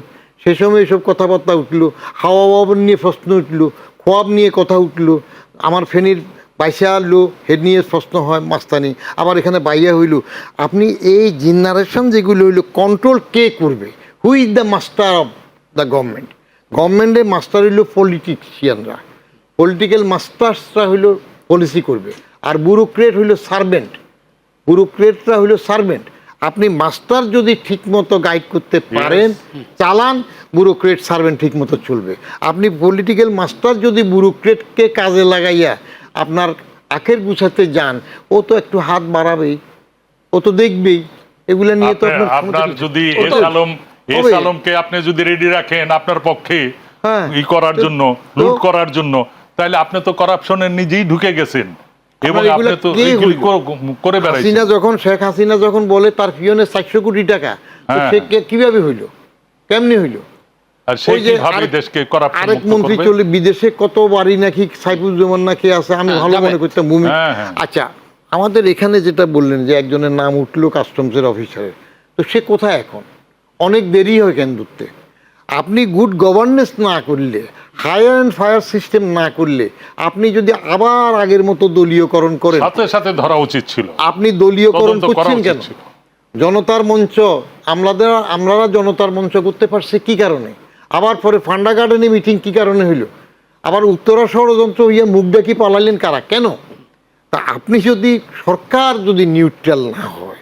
সে সময় এসব কথাবার্তা উঠলো, হাওয়া বাবন নিয়ে প্রশ্ন উঠলো, খোয়াব নিয়ে কথা উঠলো, আমার ফেনীর বাইসা আলো হেড নিয়ে প্রশ্ন হয় মাস্তানি, আবার এখানে বাইয়া হইল। আপনি এই জেনারেশন যেগুলো হইলো, কন্ট্রোল কে করবে? Who is the master of the government? গভর্নমেন্টের মাস্টার হইল পলিটিশিয়ানরা, পলিটিক্যাল মাস্টার্সরা হইল পলিসি করবে, আর ব্যুরোক্রেট হইল সার্ভেন্ট, ব্যুরোক্রেটরা হইল সার্ভেন্ট। আপনি মাস্টার যদি ঠিকমতো গাইড করতে পারেন, চালান, ব্যুরোক্রেট সার্ভেন্ট ঠিকমতো চলবে। আপনি পলিটিক্যাল মাস্টার যদি ব্যুরোক্রেটকে কাজে লাগাইয়া আপনার আখের গুছাতে যান, ও তো একটু হাত বাড়াবেই, ও তো দেখবেই। এগুলা নিয়ে তো আপনার যদি আলমকে আপনি যদি রেডি রাখেন আপনার পক্ষে হ্যাঁ, ই করার জন্য, লুট করার জন্য, তাহলে আপনি তো করাপশনের নিজেই ঢুকে গেছেন এবং আপনি তো এইগুলি করে বেড়াইছেন। শেখ হাসিনা যখন বলে তার পিয়নের 400 কোটি টাকা, তো সে কিভাবে হইল, কেমনি হইল? আর সেই কিভাবে দেশকে করাপশন আরেক মন্ত্রী চলে বিদেশে, কত বাড়ি নাকি সাইফুজ্জামান নাকি আছে, আমি ভালো মনে করতাম ভূমি। আচ্ছা, আমাদের এখানে যেটা বললেন যে একজনের নাম উঠলো কাস্টমসের অফিসারের, তো সে কোথায় এখন? অনেক দেরি হয় কেন ধরতে? আপনি গুড গভর্নেন্স না করলে, হায়ার অ্যান্ড ফায়ার সিস্টেম না করলে, আপনি যদি আবার আগের মতো দলীয়করণ করেন, সাথে সাথে ধরা উচিত ছিল। আপনি দলীয়করণ করছেন কেন? জনতার মঞ্চ, আমরা জনতার মঞ্চ করতে পারছি কি কারণে? আবার পরে ফান্ডা গার্ডেনে মিটিং কি কারণে হইল? আবার উত্তরা ষড়যন্ত্র হইয়া মুখ ডাকি পালালেন কারা, কেন? তা আপনি যদি সরকার যদি নিউট্রাল না হয়,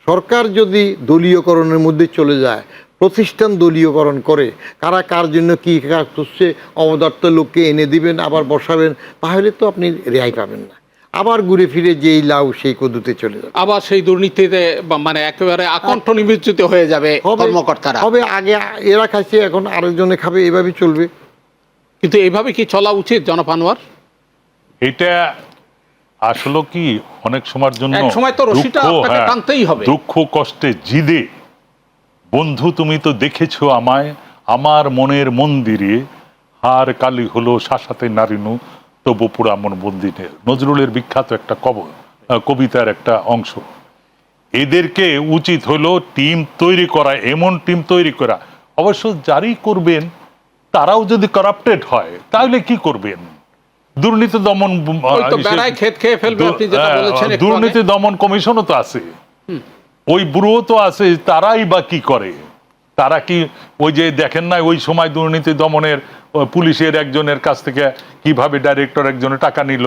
সরকার যদি দলীয়করণের মধ্যে চলে যায়, প্রতিষ্ঠান দলীয়করণ করে, কারা কার জন্য কী কাজ করছে, অবদার্থ লোককে এনে দিবেন, আবার বসাবেন, তাহলে তো আপনি রেহাই পাবেন না। আবার ঘুরে ফিরে যেই লাউ সেই কদুতে চলে যাবে, আবার সেই দুর্নীতিতে মানে একেবারে আকণ্ঠ নিমজ্জিত হয়ে যাবে কর্মকর্তারা। হবে আগে এরা খাইছে, এখন আরেকজনে খাবে, এভাবেই চলবে। কিন্তু এইভাবে কি চলা উচিত জনাব আনোয়ার? এটা আসলে কি অনেক সময়ের জন্য এক সময় তো রশিটা আপনাকে টানতেই হবে। দুঃখ কষ্টে জিদে, বন্ধু তুমি তো দেখেছো আমায়, আমার মনের মন্দিরে হার কালি হলো শাসাতে নারিনু তবু পুরা মন বন্দিনে, নজরুলের বিখ্যাত একটা কবিতার একটা অংশ। এদেরকে উচিত হলো টিম তৈরি করা, এমন টিম তৈরি করা। অবশ্য জারি করবেন তারাও যদি কারাপ্টেড হয়, তাহলে কি করবেন? দুর্নীতি দমন, দুর্নীতি দমন কমিশনও তো আছে, ওই ব্যুরো তো আছে, তারাই বা কি করে? তারা কি ওই যে দেখেন না ওই সময় দুর্নীতি দমনের পুলিশের একজনের কাছ থেকে কিভাবে ডাইরেক্টর একজনের টাকা নিল,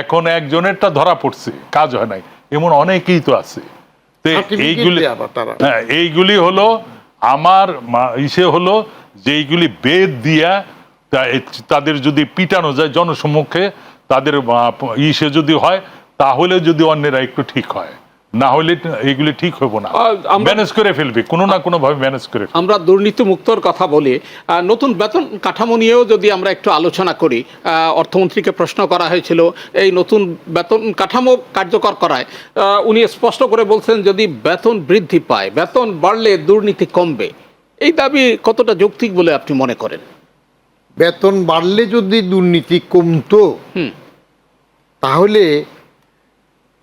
এখন একজনেরটা ধরা পড়ছে, কাজ হয় নাই, এমন অনেকেই তো আছে। এইগুলি হলো আমার ইসে হলো যে এইগুলি বেদ দিয়া তাদের যদি পিটানো যায় জনসম্মুখে, তাদের ইসে যদি হয়, তাহলে যদি অন্যেরা একটু ঠিক হয়, না হলে এগুলি ঠিক হবো না, ম্যানেজ করে ফেলবে, কোনো না কোনো ভাবে ম্যানেজ করে ফেলবে। আমরা দুর্নীতি মুক্তর কথা বলি, নতুন বেতন কাঠামো নিয়েও যদি আমরা একটু আলোচনা করি, অর্থমন্ত্রীকে প্রশ্ন করা হয়েছিল এই নতুন বেতন কাঠামো কার্যকর করায়, উনি স্পষ্ট করে বলছেন যদি বেতন বৃদ্ধি পায়, বেতন বাড়লে দুর্নীতি কমবে। এই দাবি কতটা যৌক্তিক বলে আপনি মনে করেন? বেতন বাড়লে যদি দুর্নীতি কমতো তাহলে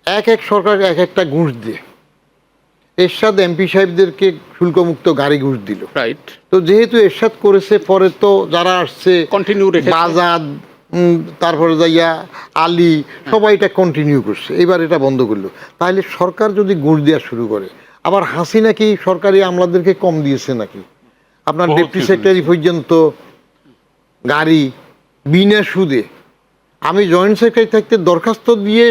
এক এক সরকার এক একটা ঘুষ দিয়ে, এরশাদ এমপি সাহেবদেরকে শুল্কমুক্ত গাড়ি ঘুষ দিল, রাইট। তো যেহেতু এরশাদ করেছে, পরে তো যারা আসছে কন্টিনিউ রেখে বাজাদ, তারপরে যাইয়া আলী, সবাই এটা কন্টিনিউ করছে, এবার এটা বন্ধ করলো। তাহলে সরকার যদি ঘুষ দেওয়া শুরু করে, আবার হাসিনা কি সরকারি আমলাদেরকে কম দিয়েছে নাকি? আপনার বহুত ডেপুটি কিছু সেক্রেটারি পর্যন্ত গাড়ি বিনা সুদে, আমি জয়েন্ট সেক্রেটারি থাকতে দরখাস্ত দিয়ে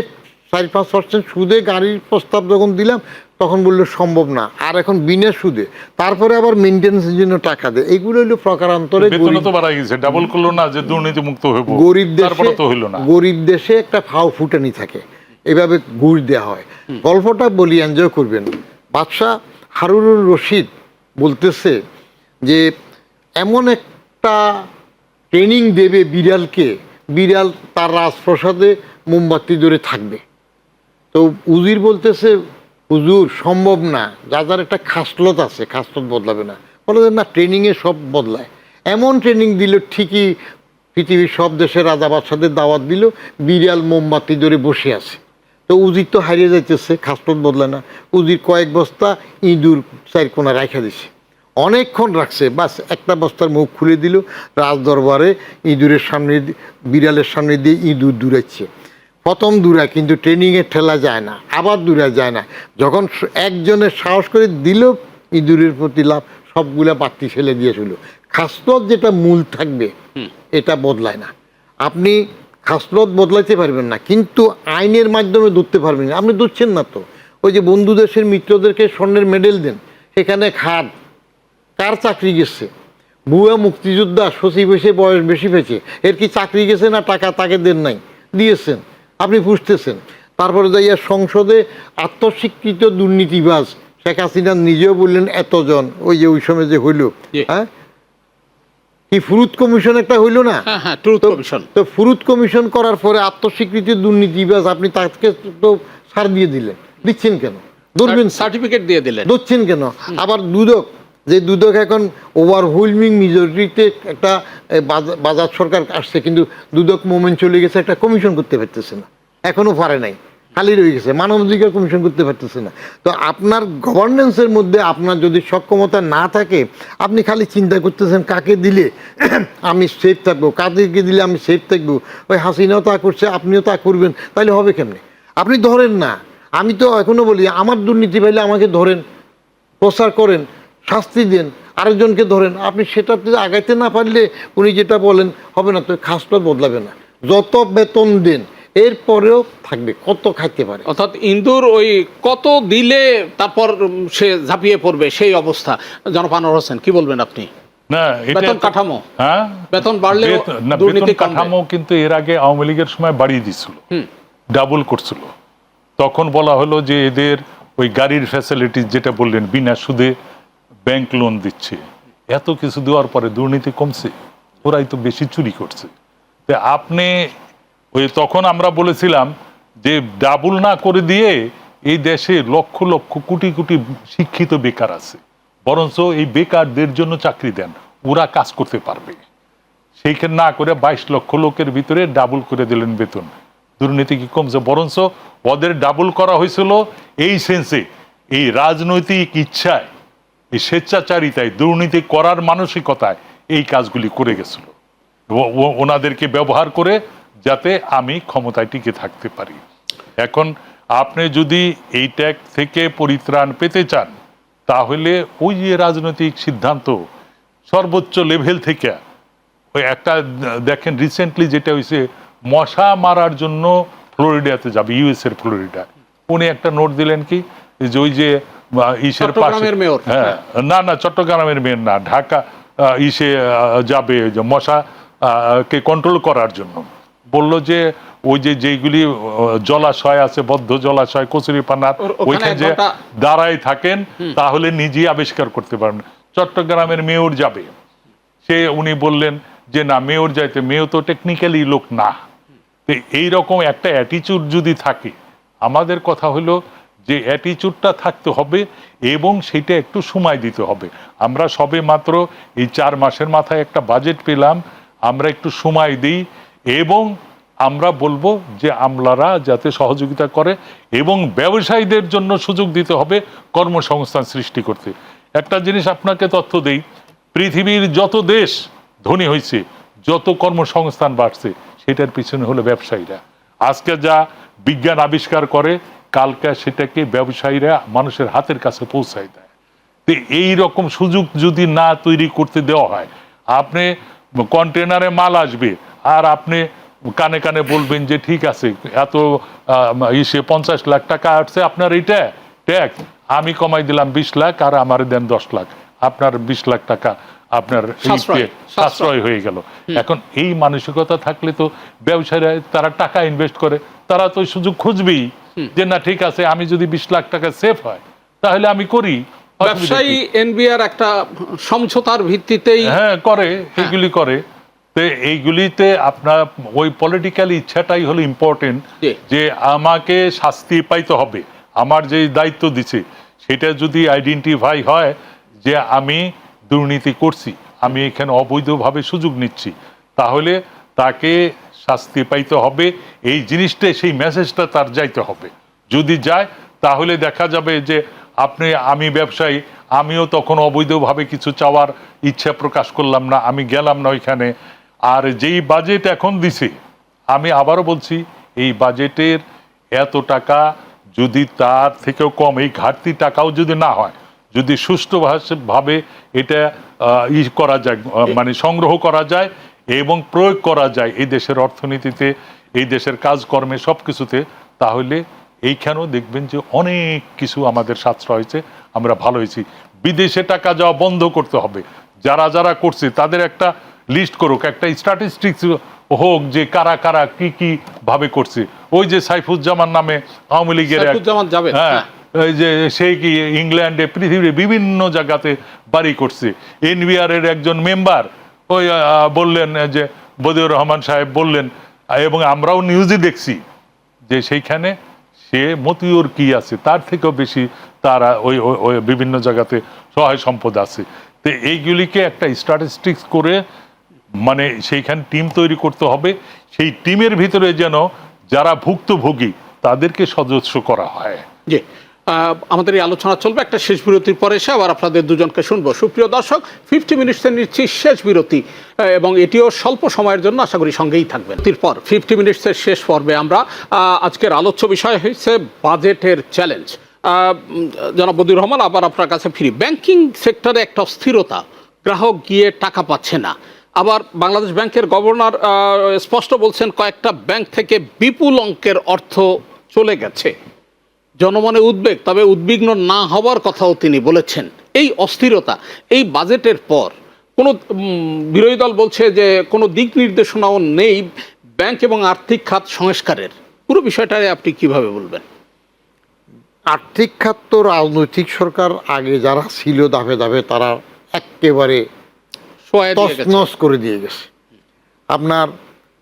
4-5% সুদে গাড়ির প্রস্তাব যখন দিলাম তখন বললো সম্ভব না, আর এখন বিনা সুদে, তারপরে আবার মেনটেন্সের জন্য টাকা দেয়। এইগুলো হলো প্রকারান্তরে বেতনও তো বাড়া গেছে, ডাবল করলো না যে দুর্নীতি মুক্ত হইব, গরিব তারপরে দেশে, তো হইলো না। গরিব দেশে একটা ফাও ফুটানি থাকে, এভাবে ঘুষ দেওয়া হয়। গল্পটা বলি, এনজয় করবেন। বাদশাহ হারুনুর রশিদ বলতেছে যে এমন একটা ট্রেনিং দেবে বিড়ালকে, বিড়াল তার রাজপ্রাসাদে মোমবাতি ধরে থাকবে। তো উজির বলতেছে হুজুর সম্ভব না, যার একটা খাসলত আছে, খাসলত বদলাবে না। বলে যে না, ট্রেনিংয়ে সব বদলায়। এমন ট্রেনিং দিল, ঠিকই পৃথিবীর সব দেশের রাজা বাদশাদের দাওয়াত দিল, বিড়াল মোমবাতি ধরে বসে আছে। তো উজির তো হারিয়ে যাইতেছে, খাসলত বদলায় না। উজির কয়েক বস্তা ইঁদুর চার কোনা রাখা দিছে, অনেকক্ষণ রাখছে, বাস একটা বস্তার মুখ খুলে দিল, রাজ দরবারে ইঁদুরের সামনে, বিড়ালের সামনে দিয়ে ইঁদুর দূরাচ্ছে। প্রথম দূরায়, কিন্তু ট্রেনিংয়ের ঠেলা যায় না, আবার দূরা যায় না। যখন একজনের সাহস করে দিল ইঁদুরের প্রতি লাভ, সবগুলা বাতি ফেলে দিয়েছিল। খাসলত যেটা মূল থাকবে এটা বদলায় না। আপনি খাসলত বদলাইতে পারবেন না, কিন্তু আইনের মাধ্যমে ধরতে পারবেন না। আপনি ধরছেন না তো। ওই যে বন্ধু দেশের মিত্রদেরকে স্বর্ণের মেডেল দেন, সেখানে খাদ কার চাকরি গেছে? ভুয়া মুক্তিযোদ্ধা সচিব এসে বয়স বেশি পেয়েছে, এর কি চাকরি গেছে না টাকা তাকে দেন নাই? দিয়েছেন, আপনি বুঝতেছেন। তারপরে যাইয়া সংসদে আত্মস্বীকৃত দুর্নীতিবাজ শেখ হাসিনা নিজেও বললেন এতজন, ওই যে ওই সময় যে হইল, হ্যাঁ কি ফুরুত কমিশন একটা হইল না? হ্যাঁ, ট্রুথ কমিশন। তো ফুরুত কমিশন করার পরে আত্মস্বীকৃত দুর্নীতিবাজ আপনি তাকে তো ছাড় দিয়ে দিলেন, দিচ্ছেন কেন? ধরবেন, সার্টিফিকেট দিয়ে দিলেন, ধরছেন কেন? আবার দুদক, যে দুদক এখন ওভারহুইলমিং মেজরিটিতে একটা বাজার সরকার আসছে, কিন্তু দুদক মোমেন্ট চলে গেছে, একটা কমিশন করতে পারতেছে না, এখনো পারে নাই, খালি রয়ে গেছে, মানবাধিকার কমিশন করতে পারতেছে না। তো আপনার গভর্নেন্সের মধ্যে আপনার যদি সক্ষমতা না থাকে, আপনি খালি চিন্তা করতেছেন কাকে দিলে আমি সেফ থাকবো, কাদেরকে দিলে আমি সেফ থাকবো। ওই হাসিনাও তা করছে, আপনিও তা করবেন, তাহলে হবে কেমনে? আপনি ধরেন না। আমি তো এখনো বলি, আমার দুর্নীতি পাইলে আমাকে ধরেন, প্রচার করেন, শাস্তি দেন, আরেকজনকে ধরেন। আপনি সেটাতে আগাইতে না পারলে উনি যেটা বলেন হবে না, তো খাসটা বদলাবে না। যত বেতন দেন এরপরেও থাকবে, কত খাইতে পারে। অর্থাৎ ইন্দুর ওই কত দিলে তারপর সে ঝাঁপিয়ে পড়বে সেই অবস্থা। জনাব আনোয়ার হোসেন, কি বলবেন আপনি? না, বেতন কাঠামো, হ্যাঁ, বেতন বাড়লে বেতন কাঠামো কিন্তু এর আগে আওয়ামী লীগের সময় বাড়িয়ে দিছিল, ডাবল করছিল। তখন বলা হলো যে এদের ওই গাড়ির ফ্যাসিলিটি যেটা বললেন, বিনা সুদে ব্যাংক লোন দিচ্ছে, এত কিছু দেওয়ার পরে দুর্নীতি কমছে? ওরাই তো বেশি চুরি করছে। আপনি ওই তখন আমরা বলেছিলাম যে ডাবল না করে দিয়ে এই দেশে লক্ষ লক্ষ কোটি কোটি শিক্ষিত বেকার আছে, বরঞ্চ এই বেকারদের জন্য চাকরি দেন, ওরা কাজ করতে পারবে। সেইখানে না করে 22 লক্ষ লোকের ভিতরে ডাবল করে দিলেন বেতন। দুর্নীতি কি কমছে? বরঞ্চ ওদের ডাবল করা হয়েছিল এই সেন্সে, এই রাজনৈতিক ইচ্ছায়, এই স্বেচ্ছাচারিতায়, দুর্নীতি করার মানসিকতায় এই কাজগুলি করে গেছিল, ওনাদেরকে ব্যবহার করে যাতে আমি ক্ষমতায় টিকে থাকতে পারি। এখন আপনি যদি এই ট্যাগ থেকে পরিত্রাণ পেতে চান, তাহলে ওই যে রাজনৈতিক সিদ্ধান্ত সর্বোচ্চ লেভেল থেকে, ওই একটা দেখেন রিসেন্টলি যেটা হয়েছে, মশা মারার জন্য ফ্লোরিডাতে যাবে, ইউএস এর ফ্লোরিডা, উনি একটা নোট দিলেন কি যে ওই যে ইসের পাশে, হ্যাঁ, না না চট্টগ্রামের মেয়র না, ঢাকা ইসে যাবে যে মশা কে কন্ট্রোল করার জন্য, বললো যে ওই যে যেগুলি জলাশয় আছে, বদ্ধ জলাশয়, কচুরিপানার ওইখানে যে দাঁড়ায় থাকেন তাহলে নিজেই আবিষ্কার করতে পারবেন। চট্টগ্রামের মেয়র যাবে, উনি বললেন যে না, মেয়র যাইতে, মেয়র তো টেকনিক্যালি লোক না। এইরকম একটা অ্যাটিচিউড যদি থাকে, আমাদের কথা হলো যে অ্যাটিচিউডটা থাকতে হবে এবং সেটা একটু সময় দিতে হবে। আমরা সবে মাত্র এই 4 মাসের মাথায় একটা বাজেট পেলাম, আমরা একটু সময় দিই এবং আমরা বলবো যে আমলারা যাতে সহযোগিতা করে এবং ব্যবসায়ীদের জন্য সুযোগ দিতে হবে কর্মসংস্থান সৃষ্টি করতে। একটা জিনিস আপনাকে তথ্য দেই, পৃথিবীর যত দেশ ধনী হয়েছে, যত কর্মসংস্থান বাড়ছে, সেটার পিছনে হলো ব্যবসায়ীরা। আজকে যা বিজ্ঞান আবিষ্কার করে, কালকে সেটাকে ব্যবসায়ীরা মানুষের হাতের কাছে পৌঁছায় দেয়। তো এই রকম সুযোগ যদি না তৈরি করতে দেওয়া হয়, আপনি কন্টেনারে মাল আসবে আর আপনি কানে কানে বলবেন যে ঠিক আছে, এত 50 লাখ টাকা আসছে আপনার এইটা ট্যাক্স, আমি কমাই দিলাম 20 লাখ আর আমার দেন 10 লাখ, আপনার 20 লাখ টাকা আপনার সাশ্রয় হয়ে গেল। এখন এই মানসিকতা থাকলে তো ব্যবসায়ীরা, তারা টাকা ইনভেস্ট করে, তারা তো সুযোগ খুঁজবেই যে না ঠিক আছে, আমি যদি 20 লাখ টাকা সেভ হয় তাহলে আমি করি। ব্যবসায়ী এনবিআর একটা সমঝোতার ভিত্তিতেই করে, এইগুলি করে। তো এইগুলিতে আপনার ওই পলিটিক্যাল ইচ্ছাটাই হলো ইম্পর্টেন্ট, যে আমাকে শাস্তি পাইতে হবে, আমার যে দায়িত্ব দিছে সেটা যদি আইডেন্টিফাই হয় যে আমি দুর্নীতি করছি, আমি এখানে অবৈধভাবে সুযোগ নিচ্ছি, তাহলে তাকে শাস্তি পাইতে হবে। এই জিনিসটা, সেই মেসেজটা তার যাইতে হবে। যদি যায় তাহলে দেখা যাবে যে আমি ব্যবসায়ী, আমিও তখন অবৈধভাবে কিছু চাওয়ার ইচ্ছা প্রকাশ করলাম না, আমি গেলাম না ওইখানে। আর যেই বাজেট এখন দিছে, আমি আবারও বলছি, এই বাজেটের এত টাকা যদি তার থেকেও কম, এই ঘাটতি টাকাও যদি না হয়, যদি সুষ্ঠুভাবে এটা করা যায়, মানে সংগ্রহ করা যায় এবং প্রয়োগ করা যায় এই দেশের অর্থনীতিতে, এই দেশের কাজকর্মে, সব কিছুতে, তাহলে এইখানেও দেখবেন যে অনেক কিছু আমাদের সাশ্রয় হয়েছে, আমরা ভালো হয়েছি। বিদেশে টাকা যাওয়া বন্ধ করতে হবে। যারা যারা করছে তাদের একটা লিস্ট করুক, একটা স্ট্যাটিস্টিক্স হোক যে কারা কারা কি কি ভাবে করছে। ওই যে সাইফুজ্জামান নামে আওয়ামী লীগের, হ্যাঁ, ওই যে সে কি ইংল্যান্ডে, পৃথিবীর বিভিন্ন জায়গাতে বাড়ি করছে। এনবিআর এর একজন মেম্বার ওই বললেন যে, বদিউর রহমান সাহেব বললেন, এবং আমরাও নিউজে দেখছি যে সেইখানে সে মতিউর কি আছে, তার থেকেও বেশি তারা ওই বিভিন্ন জায়গাতে সহায় সম্পদ আছে। তো এইগুলিকে একটা স্ট্যাটিস্টিক্স করে, মানে সেইখানে টিম তৈরি করতে হবে, সেই টিমের ভিতরে যেন যারা ভুক্তভোগী তাদেরকে সদস্য করা হয়। জি, আমাদের এই আলোচনা চলবে একটা শেষ বিরতির পরে, এসে আবার আপনাদের দুজনকে শুনবো। সুপ্রিয় দর্শক, 50 মিনিটসের নিচ্ছি শেষ বিরতি, এবং এটিও স্বল্প সময়ের জন্য, আশা করি সঙ্গেই থাকবেন। এরপর 50 মিনিটসের শেষ পর্বে আমরা আজকের আলোচ্য বিষয় হচ্ছে বাজেটের চ্যালেঞ্জ। জনাব বদিউর রহমান, আবার আপনার কাছে ফিরি। ব্যাংকিং সেক্টরে একটা অস্থিরতা, গ্রাহক গিয়ে টাকা পাচ্ছে না। আবার বাংলাদেশ ব্যাংকের গভর্নর স্পষ্ট বলছেন কয়েকটা ব্যাংক থেকে বিপুল অঙ্কের অর্থ চলে গেছে। জনমনে উদ্বেগ, তবে উদ্বিগ্ন না হওয়ার কথাও তিনি বলেছেন। এই অস্থিরতা, এই বাজেটের পর কোনো বিরোধী দল বলছে যে কোনো দিক নির্দেশনাও নেই ব্যাংক এবং আর্থিক খাত সংস্কারের। পুরো বিষয়টারে আপনি কিভাবে বলবেন? আর্থিক খাত তো রাজনৈতিক সরকার আগে যারা ছিল ধাপে ধাপে, তারা একেবারে তছনছ করে দিয়ে গেছে। আপনার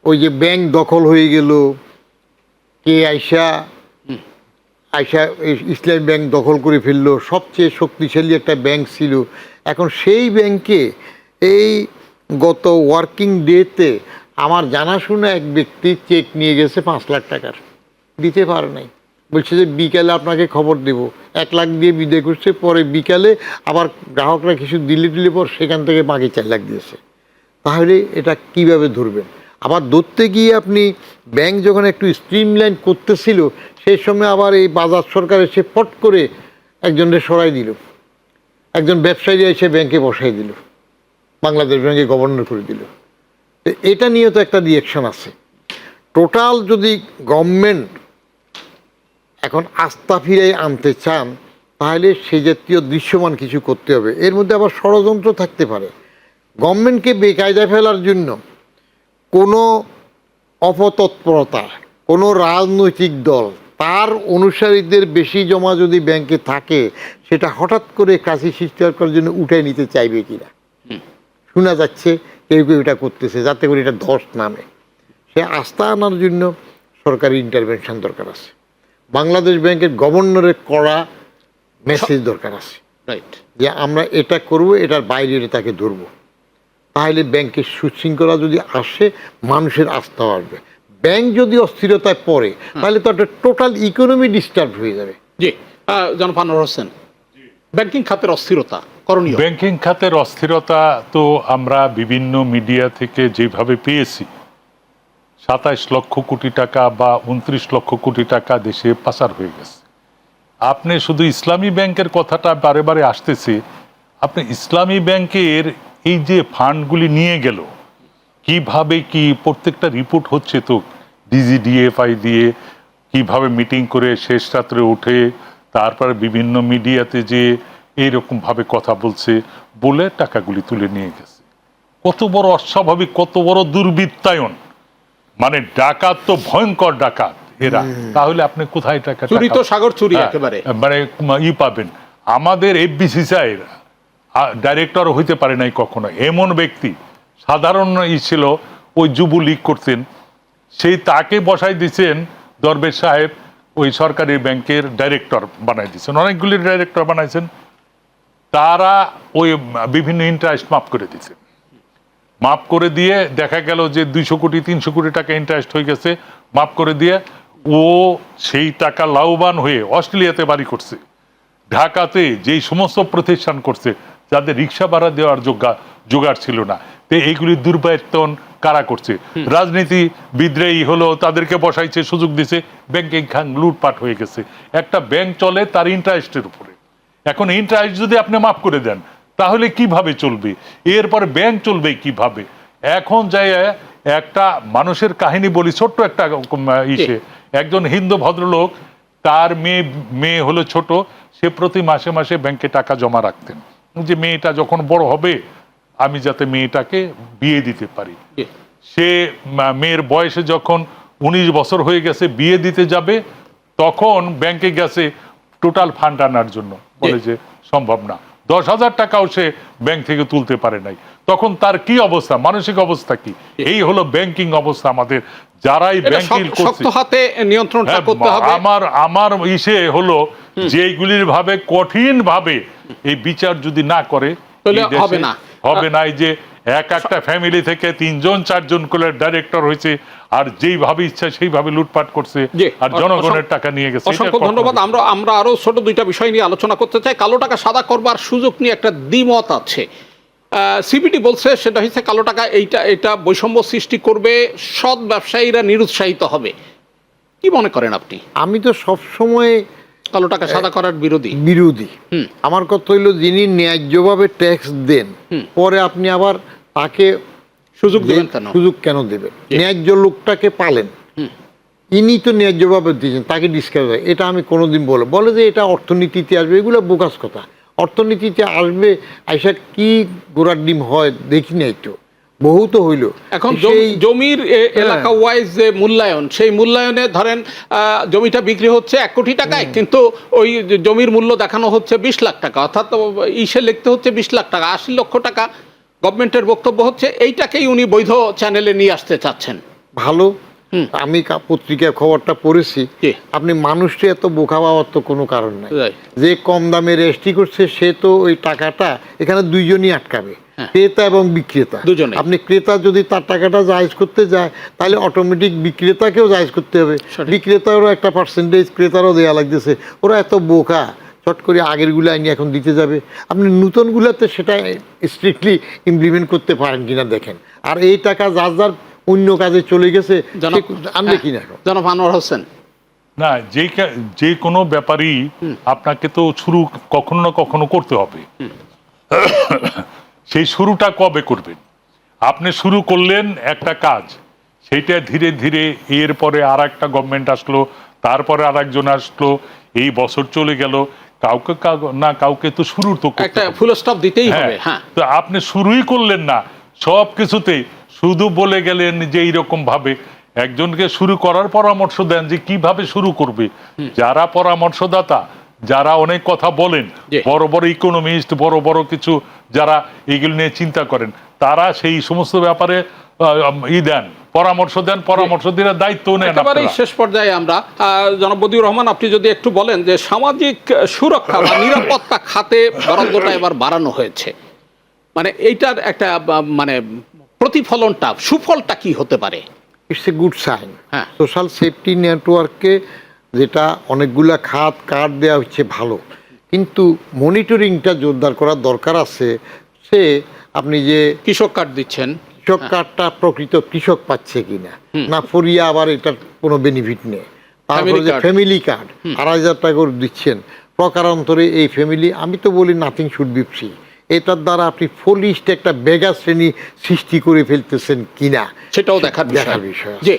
ওই যে ব্যাংক দখল হয়ে গেল, কে আইসা ইসলামী ব্যাংক দখল করে ফেললো, সবচেয়ে শক্তিশালী একটা ব্যাংক ছিল। এখন সেই ব্যাংকে এই গত ওয়ার্কিং ডেতে আমার জানাশোনা এক ব্যক্তি চেক নিয়ে গেছে 5 লাখ টাকার, দিতে পারে নাই। বলছে যে বিকালে আপনাকে খবর দেব, 1 লাখ দিয়ে বিদায় করছে। পরে বিকালে আবার গ্রাহকরা কিছু দিলে পর সেখান থেকে বাকি 4 লাখ দিয়েছে। তাহলে এটা কিভাবে ধরবেন? আবার ধরতে গিয়ে আপনি ব্যাংক যখন একটু স্ট্রিমলাইন করতেছিল, সেই সময় আবার এই বাজার সরকার এসে ফট করে একজনকে সরাই দিল, একজন ব্যবসায়ী এসে ব্যাংকে বসাই দিল, বাংলাদেশ ব্যাংকে গভর্নর করে দিল। এটা নিয়ে তো একটা রিঅ্যাকশন আছে। টোটাল যদি গভর্নমেন্ট এখন আস্থা ফিরে আনতে চান, তাহলে সেই জাতীয় দৃশ্যমান কিছু করতে হবে। এর মধ্যে আবার ষড়যন্ত্র থাকতে পারে। গভর্নমেন্টকে বেকায়দায় ফেলার জন্য কোনো অপতৎপরতা, কোনো রাজনৈতিক দল তার অনুসারীদের বেশি জমা যদি ব্যাংকে থাকে, সেটা হঠাৎ করে ক্রাইসিস সৃষ্টি করার জন্য উঠে নিতে চাইবে কিনা। শোনা যাচ্ছে কেউ কেউ এটা করতেছে যাতে করে এটা ধস নামে। সে আস্থা আনার জন্য সরকারি ইন্টারভেনশন দরকার আছে। বাংলাদেশ ব্যাংকের গভর্নরের কড়া মেসেজ দরকার আছে রাইট, যে আমরা এটা করব, এটার বাইরে তাকে ধরবো। তাহলে ব্যাংকের সুশৃঙ্খলা যদি আসে, মানুষের আস্থা আসবে। ব্যাংক যদি অস্থিরতায় পড়ে, তাহলে তো একটা টোটাল ইকোনমি ডিস্টার্ব হয়ে যাবে। জি জনাব আনোয়ার হোসেন, ব্যাংকিং খাতের অস্থিরতা করণীয়। ব্যাংকিং খাতের অস্থিরতা তো আমরা বিভিন্ন মিডিয়া থেকে যেভাবে পেয়েছি, 27 লক্ষ কোটি টাকা বা 29 লক্ষ কোটি টাকা দেশে পাচার হয়ে গেছে। আপনি শুধু ইসলামী ব্যাংকের কথাটা বারে বারে আসতেছে, আপনি ইসলামী ব্যাংকের এই যে ফান্ডগুলি নিয়ে গেল, কিভাবে কি প্রত্যেকটা রিপোর্ট হচ্ছে তো ডিজিডিএফআই দিয়ে, কিভাবে মিটিং করে শেষ রাত্রে উঠে তারপরে বিভিন্ন মিডিয়াতে যে এইরকম ভাবে কথা বলছে, বলে টাকাগুলি তুলে নিয়ে গেছে। কত বড় অস্বাভাবিক, কত বড় দুর্বৃত্তায়ন, মানে ডাকাত তো ভয়ঙ্কর ডাকাত এরা। তাহলে আপনি কোথায় টাকা, চুরি তো সাগর চুরি একেবারে, মানে পাবেন। আমাদের এফবিসিসিআই ডাইরেক্টর হইতে পারে নাই কখনো এমন ব্যক্তি, সাধারণ ছিল, ওই যুবলীগ করতেন, সেই তাকে বসাই দিচ্ছেন দরবেশ সাহেব, ওই সরকারি ব্যাংকের ডাইরেক্টর বানাই দিচ্ছেন, অনেকগুলি ডাইরেক্টর বানাইছেন। তারা ওই বিভিন্ন ইন্টারেস্ট মাফ করে দিচ্ছেন, মাফ করে দিয়ে দেখা গেল যে 200 কোটি 300 কোটি টাকা ইন্টারেস্ট হয়ে গেছে, মাফ করে দিয়ে ও সেই টাকা লাভবান হয়ে অস্ট্রেলিয়াতে বাড়ি করছে। ঢাকাতে যেই সমস্ত প্রতিষ্ঠান করছে যাদের রিক্সা ভাড়া দেওয়ার জোগাড় ছিল না, তো এইগুলি দুর্বায়তন কারা করছে? রাজনীতি বিদ্রোহী হলো, তাদেরকে বসাইছে, সুযোগ দিছে, ব্যাংকিং খান লুটপাট হয়ে গেছে। একটা ব্যাংক চলে তার ইন্টারেস্টের উপরে। এখন ইন্টারেস্ট যদি আপনি মাফ করে দেন, তাহলে কিভাবে চলবে? এরপরে ব্যাংক চলবে কিভাবে? এখন যাই একটা মানুষের কাহিনী বলি, ছোট্ট একটা ইসে, একজন হিন্দু ভদ্রলোক, তার মেয়ে হলো ছোট, সে প্রতি মাসে মাসে ব্যাংকে টাকা জমা রাখতেন যে মেয়েটা যখন বড় হবে আমি যাতে মেয়েটাকে বিয়ে দিতে পারি। সে মেয়ের বয়সে যখন 19 বছর হয়ে গেছে, বিয়ে দিতে যাবে, তখন ব্যাংকে গেছে টোটাল ফান্ড আনার জন্য, বলে যে সম্ভব না, 10,000 টাকাও সে ব্যাংক থেকে তুলতে পারে নাই। তখন তার কি অবস্থা, মানসিক অবস্থা কি? এই হলো ব্যাংকিং অবস্থা আমাদের, যারাই ব্যাংকিং করছে হাতে নিয়ন্ত্রণটা করতে হবে। আমার ইসে হলো যে এইগুলির ভাবে কঠিন ভাবে এই বিচার যদি না করে, হবে না। এই যে একটা ফ্যামিলি থেকে 3জন 4জন করে ডাইরেক্টর হয়েছে, আর যেইভাবে ইচ্ছা সেইভাবে লুটপাট করছে, আর জনগণের টাকা নিয়ে গেছে। অসংখ্য ধন্যবাদ। আমরা আরো ছোট দুইটা বিষয় নিয়ে আলোচনা করতে চাই। কালো টাকা সাদা করবার সুযোগ নিয়ে একটা দ্বিমত আছে। সিবিডি বলছে সেটা হচ্ছে কালো টাকা এটা বৈষম্য সৃষ্টি করবে, সৎ ব্যবসায়ীরা নিরুৎসাহিত হবে। কি মনে করেন আপনি? আমি তো সব সময় কালো টাকা সাদা করার বিরোধী। আমার কথা হইল, যিনি ন্যায্যভাবে ট্যাক্স দেন, পরে আপনি আবার তাকে সুযোগ কেন দেবেন? ন্যায্য লোকটাকে পালেন, ইনি তো ন্যায্যভাবে দিয়েছেন, তাকে ডিসকাস হয়। এটা আমি কোনোদিন বলে যে এটা অর্থনীতিতে আসবে, এগুলো বোকাস কথা। অর্থনীতিতে আসবে আইসা কি গোড়ার ডিম হয় দেখি নাই তো, বহুত হইল। এখন জমির এলাকা ওয়াইজ যে মূল্যায়ন, সেই মূল্যায়নে ধরেন জমিটা বিক্রি হচ্ছে 1 কোটি টাকায়, কিন্তু ওই জমির মূল্য দেখানো হচ্ছে 20 লাখ টাকা, অর্থাৎ ইসে লিখতে হচ্ছে 20 লাখ টাকা, 80 লক্ষ টাকা। গভর্নমেন্টের বক্তব্য হচ্ছে এইটাকেই উনি বৈধ চ্যানেলে নিয়ে আসতে চাচ্ছেন। ভালো, আমি পত্রিকায় খবরটা পড়েছি। আপনি মানুষটি এত বোকা পাওয়ার তো কোনো কারণ নাই। যে কম দামে রেজিস্ট্রি করছে সে তো ওই টাকাটা এখানে দুইজনই আটকাবে, ক্রেতা এবং বিক্রেতা। আপনি ক্রেতা যদি তার টাকাটা জায়েজ করতে যায়, তাহলে অটোমেটিক বিক্রেতাকেও জায়েজ করতে হবে, বিক্রেতারও একটা পার্সেন্টেজ ক্রেতারও দেওয়া লাগতেছে। ওরা এত বোকা, চট করে আগেরগুলো আইনি এখন দিতে যাবে। আপনি নতুনগুলোতে সেটা স্ট্রিক্টলি ইমপ্লিমেন্ট করতে পারেন কিনা দেখেন। আর এই টাকা যার যার অন্য কাজে চলে গেছে আনবে কিনা। জনাব আনোয়ার হোসেন, না, যে কোনো ব্যাপারই আপনাকে তো শুরু কখনো না কখনো করতে হবে। সেই শুরুটা কবে করবেন? আপনি শুরু করলেন একটা কাজ, সেইটা ধীরে ধীরে এরপরে আর একটা গভর্নমেন্ট আসলো, তারপরে আর একজন আসলো, এই বছর চলে গেল, কাউকে তো শুরু তো একটা ফুল স্টপ দিতেই হবে। তো আপনি শুরুই করলেন না, সব কিছুতে শুধু বলে গেলেন যে এইরকম ভাবে। একজনকে শুরু করার পরামর্শ দেন যে কিভাবে শুরু করবে। যারা পরামর্শদাতা, যারা অনেক কথা বলেন, জি। বড় বড় ইকোনমিস্ট, বড় বড় কিছু যারা এগুলো নিয়ে চিন্তা করেন, তারা সেই সমস্ত ব্যাপারে দেন, পরামর্শ দেন, পরামর্শ দিলে দায়িত্ব নেন একেবারেই আপনারা। শেষ পর্যায়ে আমরা জনাব বদিউর রহমান, আপনি যদি একটু বলেন যে সামাজিক সুরক্ষা বা নিরাপত্তা খাতে বরাদ্দটা এবার বাড়ানো হয়েছে, মানে এইটার একটা মানে প্রতিফলনটা, সুফলটা কি হতে পারে? It's a good sign. হ্যাঁ। সোশ্যাল সেফটি নেটওয়ার্কে যেটা অনেকগুলা খাত কার্ড দেওয়া হচ্ছে ভালো, কিন্তু মনিটরিংটা জোরদার করার দরকার আছে। সে আপনি যে কৃষক কার্ড দিচ্ছেন, কৃষক কার্ডটা প্রকৃত কৃষক পাচ্ছে কিনা, না ফরিয়া আবার এটার কোনো বেনিফিট নেই। তারপরে যে card। ফ্যামিলি কার্ড 2,500 টাকা করে দিচ্ছেন, প্রকারান্তরে এই ফ্যামিলি, আমি তো বলি নাথিং শুড বি ফ্রি। এটার দ্বারা আপনি ফলিস্ট একটা বেগা শ্রেণী সৃষ্টি করে ফেলতেছেন কিনা, সেটাও দেখার দেখার বিষয়। বিষয় আছে। জি।